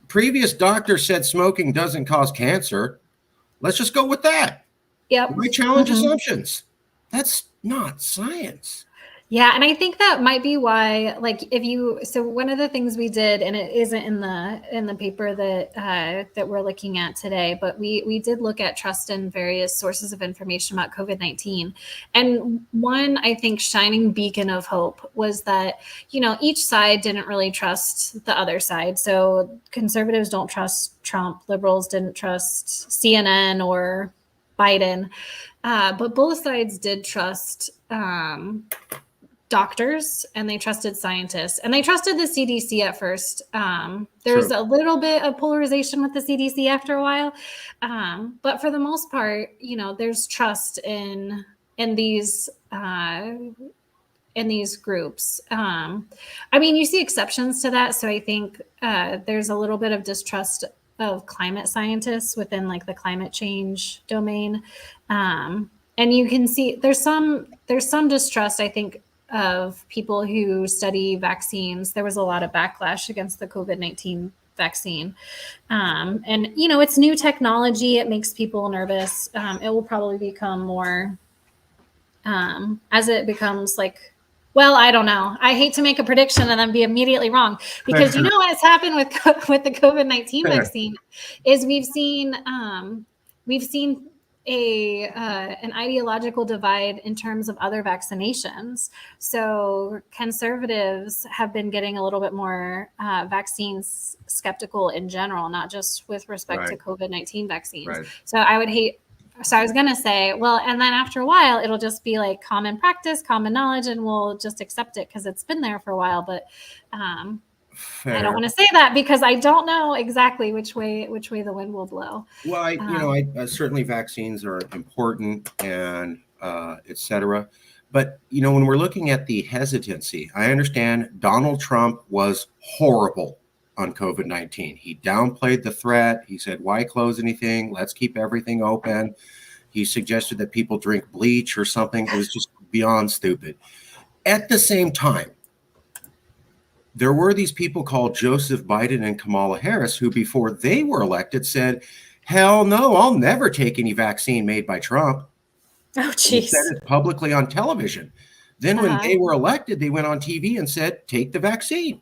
previous doctor said smoking doesn't cause cancer, let's just go with that. Yep. We challenge assumptions. That's not science. Yeah, and I think that might be why, like, so one of the things we did, and it isn't in the paper that we're looking at today, but we did look at trust in various sources of information about COVID-19. And one, I think, shining beacon of hope was that, each side didn't really trust the other side. So conservatives don't trust Trump, liberals didn't trust CNN or Biden, but both sides did trust doctors, and they trusted scientists, and they trusted the CDC at first. There's a little bit of polarization with the CDC after a while, but for the most part, there's trust in these groups. I mean, you see exceptions to that. So I think there's a little bit of distrust of climate scientists within like the climate change domain, and you can see there's some distrust, I think, of people who study vaccines. There was a lot of backlash against the COVID-19 vaccine. And, it's new technology. It makes people nervous. It will probably become more as it becomes like, well, I don't know. I hate to make a prediction and then be immediately wrong, because what's happened with the COVID-19 vaccine is we've seen an ideological divide in terms of other vaccinations. So conservatives have been getting a little bit more vaccines skeptical in general, not just with respect to COVID-19 vaccines. Right. So I was going to say, well, and then after a while, it'll just be like common practice, common knowledge, and we'll just accept it because it's been there for a while. But I don't want to say that because I don't know exactly which way the wind will blow. Well, I certainly vaccines are important and et cetera. But, when we're looking at the hesitancy, I understand Donald Trump was horrible on COVID-19. He downplayed the threat. He said, why close anything? Let's keep everything open. He suggested that people drink bleach or something. It was just beyond stupid. At the same time, there were these people called Joseph Biden and Kamala Harris who, before they were elected, said, hell no, I'll never take any vaccine made by Trump. Oh, And they said geez. it publicly on television. Then when Uh-huh. they were elected, they went on TV and said, take the vaccine.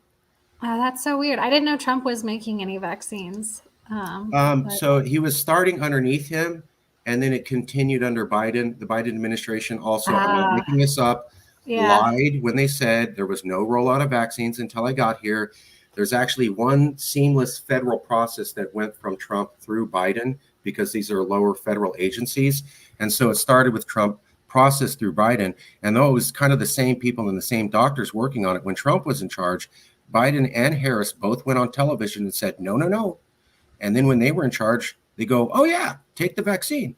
Oh, that's so weird. I didn't know Trump was making any vaccines. But So he was starting underneath him, and then it continued under Biden. The Biden administration also, I'm not making this up, yeah. lied when they said there was no rollout of vaccines until I got here. There's actually one seamless federal process that went from Trump through Biden because these are lower federal agencies. And so it started with Trump, process through Biden. And though it was kind of the same people and the same doctors working on it, when Trump was in charge, Biden and Harris both went on television and said, no, no, no. And then when they were in charge, they go, oh, yeah, take the vaccine.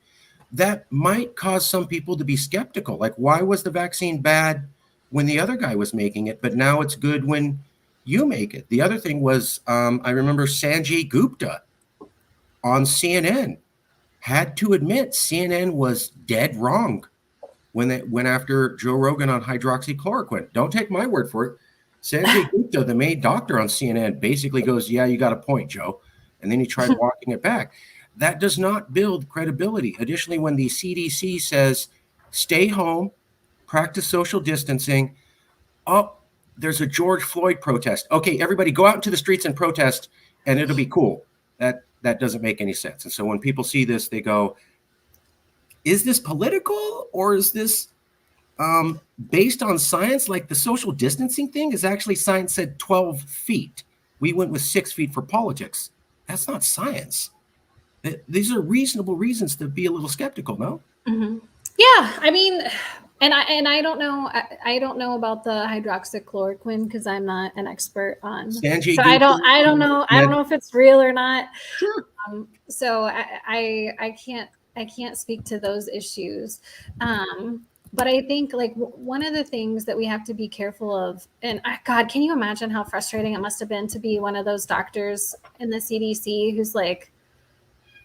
That might cause some people to be skeptical. Like, why was the vaccine bad when the other guy was making it, but now it's good when you make it? The other thing was, I remember Sanjay Gupta on CNN had to admit CNN was dead wrong when they went after Joe Rogan on hydroxychloroquine. Don't take my word for it. Sanjay Gupta, the main doctor on CNN, basically goes, yeah, you got a point, Joe. And then he tried walking it back. That does not build credibility. Additionally, when the CDC says, stay home, practice social distancing, oh, there's a George Floyd protest. Okay, everybody go out into the streets and protest, and it'll be cool. That doesn't make any sense. And so when people see this, they go, is this political, or is this based on science? Like the social distancing thing is actually, science said 12 feet. We went with 6 feet for politics. That's not science. These are reasonable reasons to be a little skeptical, no? Mm-hmm. Yeah, I mean, and I don't know. I don't know about the hydroxychloroquine because I'm not an expert on. Sanjay So Gupta, I don't know. I don't know if it's real or not. Sure. So I can't speak to those issues. But I think like one of the things that we have to be careful of, and God, can you imagine how frustrating it must have been to be one of those doctors in the CDC who's like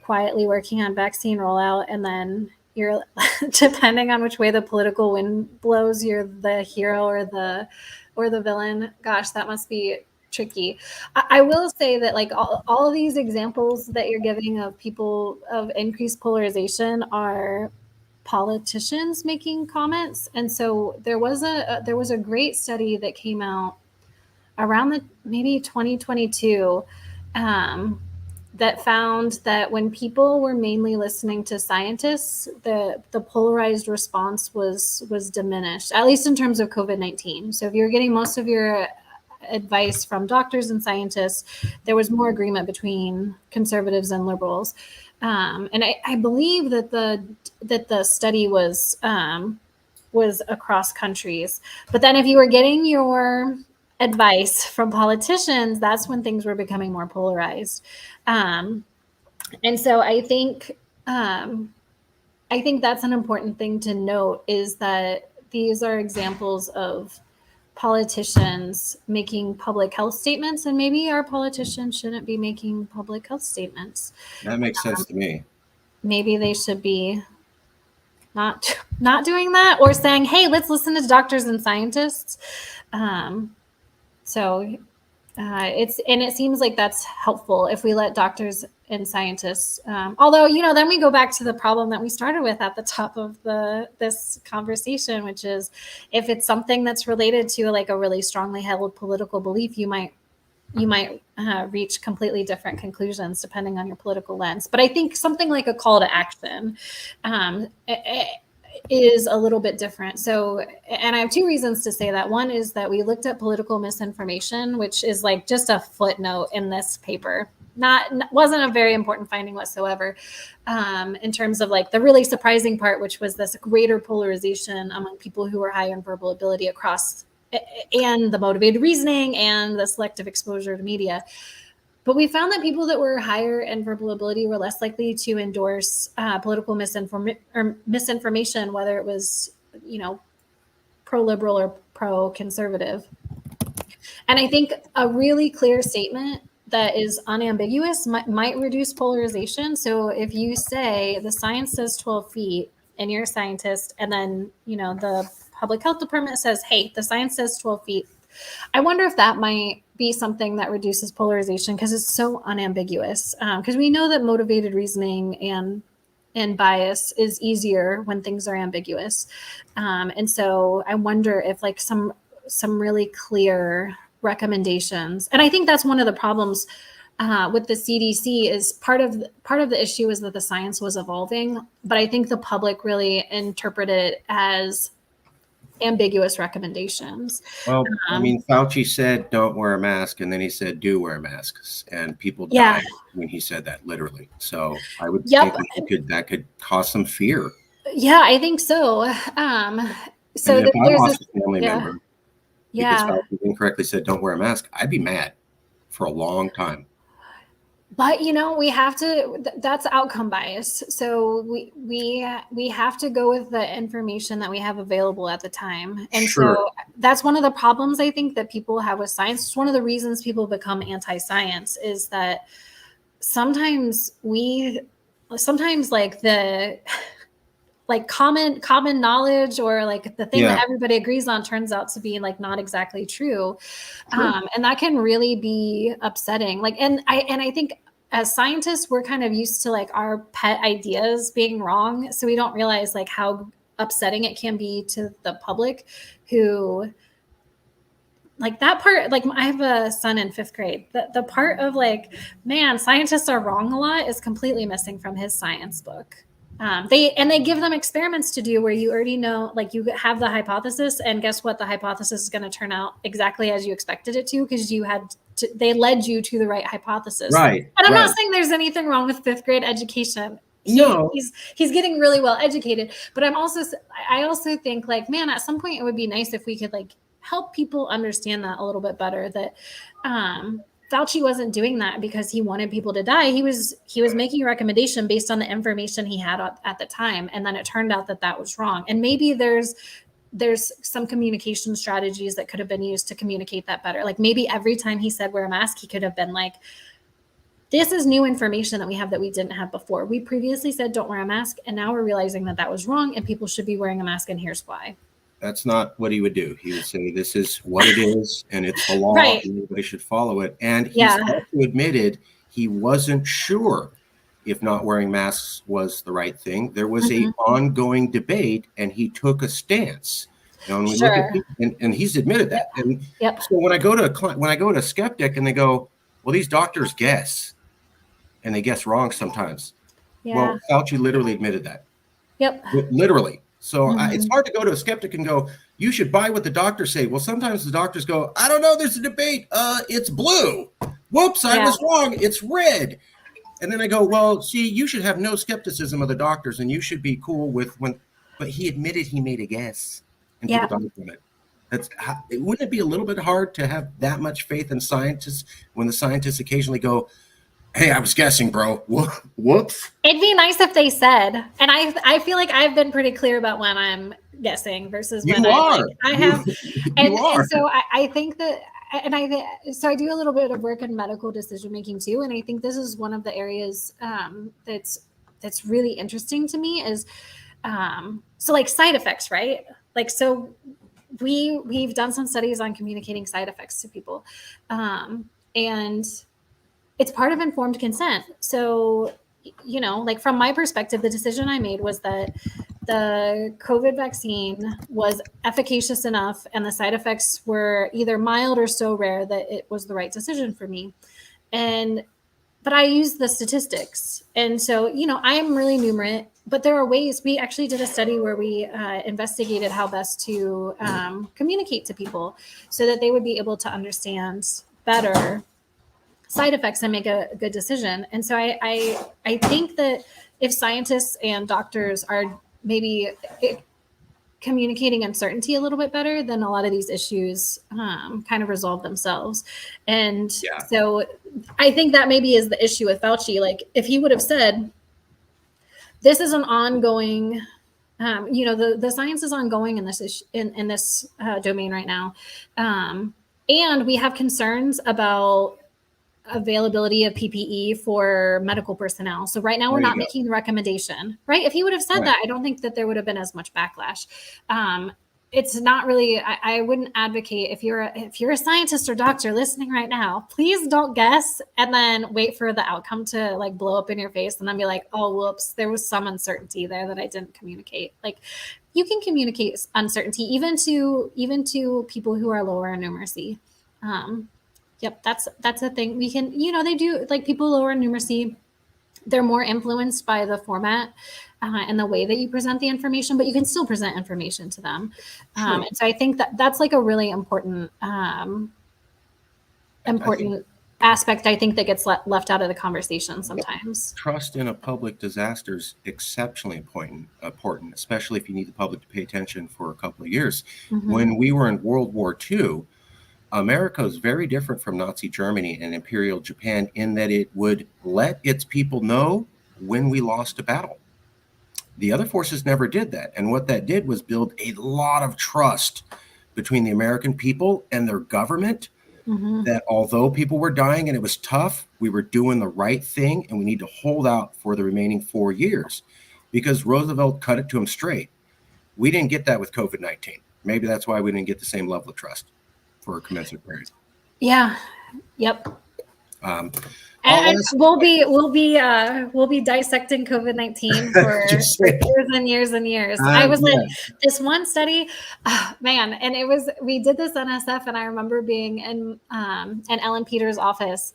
quietly working on vaccine rollout, and then you're depending on which way the political wind blows, you're the hero or the villain. Gosh, that must be tricky. I will say that like all of these examples that you're giving of people of increased polarization are politicians making comments. And so there was a great study that came out around the maybe 2022 that found that when people were mainly listening to scientists, the polarized response was diminished, at least in terms of COVID-19. So if you're getting most of your advice from doctors and scientists, there was more agreement between conservatives and liberals. And I believe that the study was across countries. But then if you were getting your advice from politicians, that's when things were becoming more polarized. And so I think that's an important thing to note, is that these are examples of politicians making public health statements, and maybe our politicians shouldn't be making public health statements. That makes sense to me. Maybe they should be not doing that, or saying, hey, let's listen to doctors and scientists. It seems like that's helpful if we let doctors and scientists, although, then we go back to the problem that we started with at the top of this conversation, which is if it's something that's related to like a really strongly held political belief, you might reach completely different conclusions depending on your political lens. But I think something like a call to action is a little bit different. So, and I have two reasons to say that. One is that we looked at political misinformation, which is like just a footnote in this paper. Wasn't a very important finding whatsoever, in terms of like the really surprising part, which was this greater polarization among people who were higher in verbal ability across, and the motivated reasoning and the selective exposure to media. But we found that people that were higher in verbal ability were less likely to endorse political misinformation, whether it was, pro-liberal or pro-conservative. And I think a really clear statement that is unambiguous might reduce polarization. So if you say the science says 12 feet and you're a scientist, and then, the public health department says, hey, the science says 12 feet, I wonder if that might be something that reduces polarization because it's so unambiguous. Because we know that motivated reasoning and bias is easier when things are ambiguous. And so I wonder if like some really clear recommendations, and I think that's one of the problems with the CDC is part of the issue is that the science was evolving, but I think the public really interpreted it as ambiguous recommendations. Well, I mean, Fauci said don't wear a mask, and then he said do wear masks, and people Yeah. died when he said that, literally. So I would Yep. think that could cause some fear. Yeah, I think so. So and if I there's lost this, a family yeah. member because Yeah. Fauci incorrectly said don't wear a mask, I'd be mad for a long time. But you know, we have to. That's outcome bias. So we have to go with the information that we have available at the time. And Sure. so that's one of the problems I think that people have with science. It's one of the reasons people become anti-science is that sometimes like the like common knowledge or like the thing that everybody agrees on turns out to be like not exactly true. And that can really be upsetting. Like, and I think as scientists, we're kind of used to like our pet ideas being wrong. So we don't realize like how upsetting it can be to the public who like that part, like I have a son in 5th grade. The part of like, man, scientists are wrong a lot is completely missing from his science book. They give them experiments to do where you already know, like you have the hypothesis, and guess what? The hypothesis is going to turn out exactly as you expected it to because they led you to the right hypothesis. Right. And I'm not saying there's anything wrong with 5th grade education. He's getting really well educated, but I also think like, man, at some point it would be nice if we could like help people understand that a little bit better, that Fauci wasn't doing that because he wanted people to die. He was making a recommendation based on the information he had at the time. And then it turned out that was wrong. And maybe there's some communication strategies that could have been used to communicate that better. Like maybe every time he said wear a mask, he could have been like, this is new information that we have that we didn't have before. We previously said don't wear a mask, and now we're realizing that was wrong and people should be wearing a mask, and here's why. That's not what he would do. He would say, this is what it is, and it's the law, right. and everybody should follow it. And he's also admitted he wasn't sure if not wearing masks was the right thing. There was an ongoing debate, and he took a stance. And we look at and he's admitted that. And so when I go to a skeptic and they go, well, these doctors guess, and they guess wrong sometimes. Yeah. Well, Fauci literally admitted that. Yep. Literally. So it's hard to go to a skeptic and go, you should buy what the doctors say. Well, sometimes the doctors go, I don't know, there's a debate. It's blue. Whoops, I was wrong. It's red. And then I go, well, see, you should have no skepticism of the doctors, and you should be cool with but he admitted he made a guess, and people died from it. Wouldn't it be a little bit hard to have that much faith in scientists when the scientists occasionally go, hey, I was guessing, bro. Whoops. It'd be nice if they said, and I feel like I've been pretty clear about when I'm guessing versus when I have. And so I think that, so I do a little bit of work in medical decision making too, and I think this is one of the areas that's really interesting to me is so like side effects, right? Like so we've done some studies on communicating side effects to people, and it's part of informed consent. So, you know, like from my perspective, the decision I made was that the COVID vaccine was efficacious enough and the side effects were either mild or so rare that it was the right decision for me. But I used the statistics. And so, you know, I'm really numerate, but there are ways. We actually did a study where we investigated how best to communicate to people so that they would be able to understand better side effects and make a good decision. And so I think that if scientists and doctors are maybe communicating uncertainty a little bit better, then a lot of these issues kind of resolve themselves. And so I think that maybe is the issue with Fauci. Like if he would have said, this is an ongoing, you know, the science is ongoing in this in this domain right now. And we have concerns about availability of PPE for medical personnel. So right now we're not making the recommendation, right? If he would have said that, I don't think that there would have been as much backlash. it's not really, I wouldn't advocate if you're a scientist or doctor listening right now, please don't guess and then wait for the outcome to like blow up in your face and then be like, oh, whoops, there was some uncertainty there that I didn't communicate. Like you can communicate uncertainty even to people who are lower in numeracy. Yep, that's a thing. We can, they do, like people lower in numeracy, they're more influenced by the format and the way that you present the information, but you can still present information to them. And so I think that's like a really important aspect, I think, that gets left out of the conversation sometimes. Trust in a public disaster is exceptionally important, especially if you need the public to pay attention for a couple of years. Mm-hmm. When we were in World War II, America is very different from Nazi Germany and Imperial Japan in that it would let its people know when we lost a battle. The other forces never did that. And what that did was build a lot of trust between the American people and their government, mm-hmm. that although people were dying and it was tough, we were doing the right thing and we need to hold out for the remaining 4 years because Roosevelt cut it to him straight. We didn't get that with COVID-19. Maybe that's why we didn't get the same level of trust for a commensurate period. Yeah. Yep. And we'll be dissecting COVID-19 for years and years and years. I was like, this one study, man, and we did this NSF, and I remember being in Ellen Peters' office,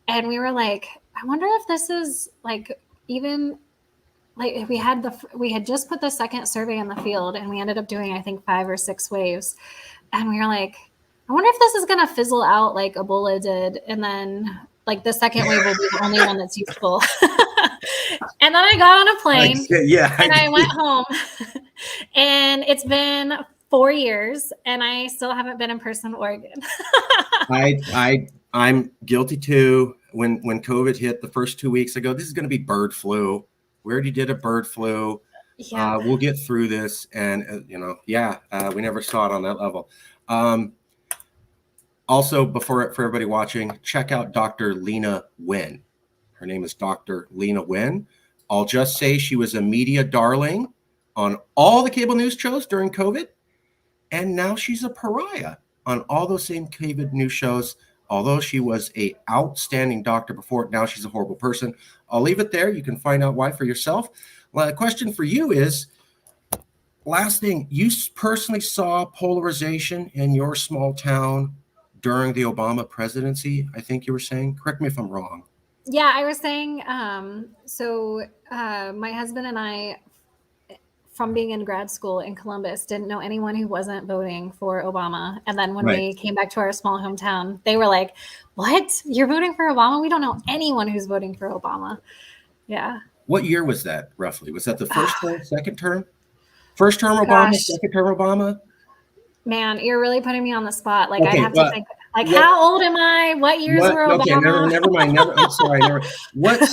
and we were like, I wonder if this is like even like we had just put the second survey in the field, and we ended up doing I think 5 or 6 waves, and we were like, I wonder if this is gonna fizzle out like Ebola did, and then like the second wave will be the only one that's useful. And then I got on a plane, and I went home, and it's been 4 years, and I still haven't been in person in Oregon. I'm guilty too. When COVID hit the first 2 weeks ago, this is going to be bird flu. We already did a bird flu. Yeah. We'll get through this, and we never saw it on that level. Also, for everybody watching, check out Dr. Lena Wen. Her name is Dr. Lena Wen. I'll just say she was a media darling on all the cable news shows during COVID, and now she's a pariah on all those same cable news shows. Although she was an outstanding doctor before, now she's a horrible person. I'll leave it there. You can find out why for yourself. Well, the question for you is, last thing, you personally saw polarization in your small town during the Obama presidency, I think you were saying? Correct me if I'm wrong. Yeah, I was saying, my husband and I, from being in grad school in Columbus, didn't know anyone who wasn't voting for Obama. And then when we came back to our small hometown, they were like, what? You're voting for Obama? We don't know anyone who's voting for Obama. Yeah. What year was that, roughly? Was that the first term, second term? First term Obama, second term Obama? Man, you're really putting me on the spot. Like, okay, I have to think, like, how old am I? What years were Obama? Okay, never mind. I'm sorry. What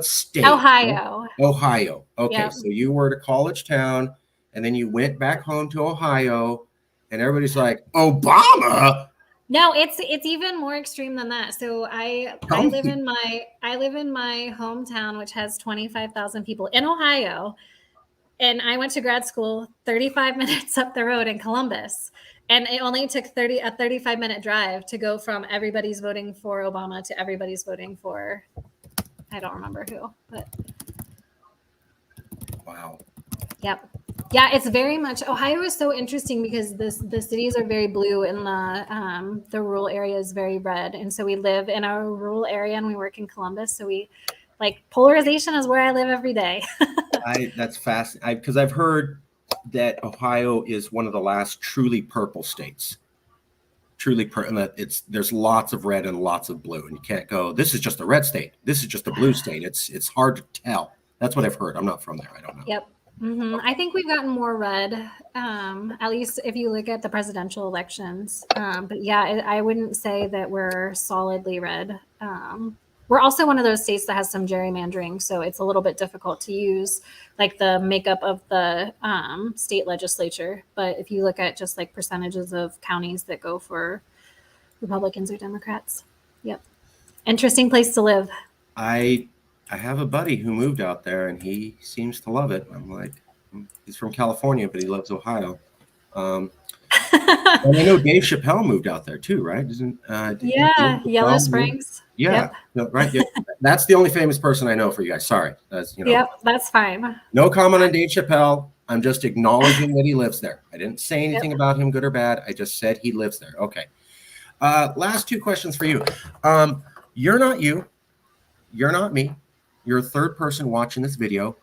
state? Ohio. Ohio. Okay, yep. So you were at a college town, and then you went back home to Ohio, and everybody's like, Obama? No, it's even more extreme than that. So I live in my hometown, which has 25,000 people in Ohio. And I went to grad school 35 minutes up the road in Columbus. And it only took a 35-minute drive to go from everybody's voting for Obama to everybody's voting for, I don't remember who, but. Wow. Yep. Yeah, it's very much, Ohio is so interesting because the cities are very blue and the rural area is very red. And so we live in a rural area and we work in Columbus. So polarization is where I live every day. That's fascinating because I've heard that Ohio is one of the last truly purple states. Truly purple. There's lots of red and lots of blue, and you can't go, this is just a red state. This is just a blue state. It's hard to tell. That's what I've heard. I'm not from there. I don't know. Yep. Mm-hmm. I think we've gotten more red, at least if you look at the presidential elections. But yeah, I wouldn't say that we're solidly red. We're also one of those states that has some gerrymandering, so it's a little bit difficult to use like the makeup of the state legislature. But if you look at just like percentages of counties that go for Republicans or Democrats, yep. Interesting place to live. I have a buddy who moved out there and he seems to love it. I'm like, he's from California, but he loves Ohio. And I know Dave Chappelle moved out there too, right? Yeah, Yellow Move? Springs. Yeah, Yep. no, right. Yeah. That's the only famous person I know for you guys. Sorry, Yep, that's fine. no comment on Dave Chappelle. I'm just acknowledging that he lives there. I didn't say anything about him, good or bad. I just said he lives there. Okay. Last two questions for you. You're not you. You're not me. You're a third person watching this video.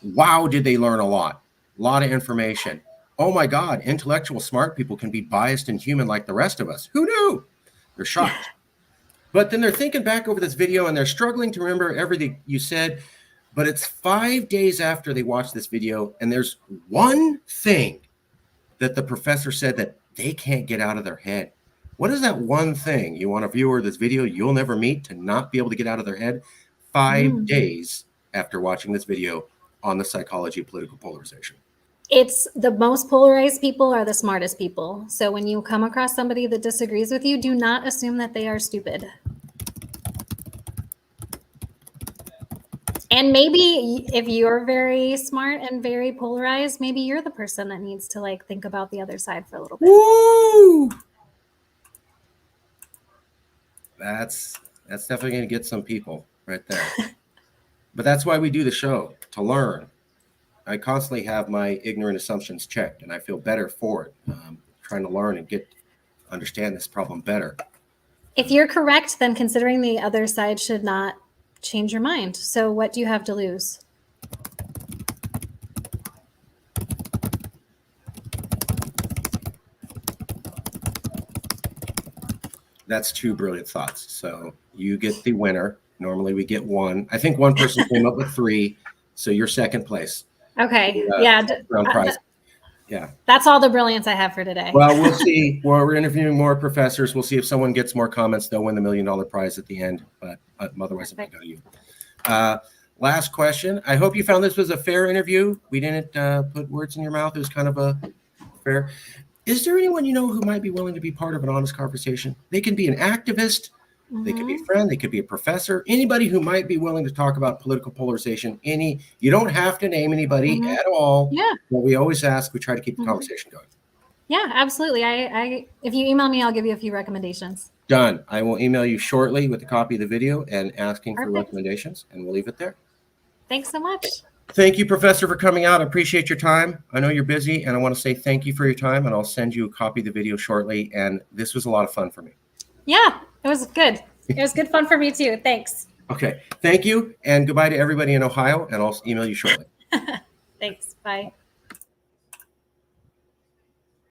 Wow, did they learn a lot? A lot of information. Oh my God, intellectual, smart people can be biased and human like the rest of us. Who knew? They're shocked. But then they're thinking back over this video and they're struggling to remember everything you said. But it's 5 days after they watched this video, and there's one thing that the professor said that they can't get out of their head. What is that one thing you want a viewer of this video you'll never meet to not be able to get out of their head 5 days after watching this video on the psychology of political polarization? It's the most polarized people are the smartest people. So when you come across somebody that disagrees with you, do not assume that they are stupid. And maybe if you're very smart and very polarized, maybe you're the person that needs to like think about the other side for a little bit. Woo! That's definitely going to get some people right there. But that's why we do the show, to learn. I constantly have my ignorant assumptions checked, and I feel better for it. Trying to learn and understand this problem better. If you're correct, then considering the other side should not change your mind. So what do you have to lose? That's two brilliant thoughts. So you get the winner. Normally we get one. I think one person came up with three. So you're second place. Okay. Yeah. Round prize. Yeah. That's all the brilliance I have for today. Well, we'll see. We're interviewing more professors. We'll see if someone gets more comments. They'll win the $1 million prize at the end. But otherwise, it'll go to you. Last question. I hope you found this was a fair interview. We didn't put words in your mouth. It was kind of a fair. Is there anyone you know who might be willing to be part of an honest conversation? They can be an activist. They could be a friend. They could be a professor. Anybody who might be willing to talk about political polarization. You don't have to name anybody at all. Yeah. But we always ask. We try to keep the conversation going. Yeah, absolutely. If you email me, I'll give you a few recommendations. Done. I will email you shortly with a copy of the video and asking for recommendations, and we'll leave it there. Thanks so much. Thank you, Professor, for coming out. I appreciate your time. I know you're busy, and I want to say thank you for your time, and I'll send you a copy of the video shortly. And this was a lot of fun for me. Yeah, it was good. It was good fun for me too. Thanks. Okay. Thank you, and goodbye to everybody in Ohio, and I'll email you shortly. Thanks. Bye.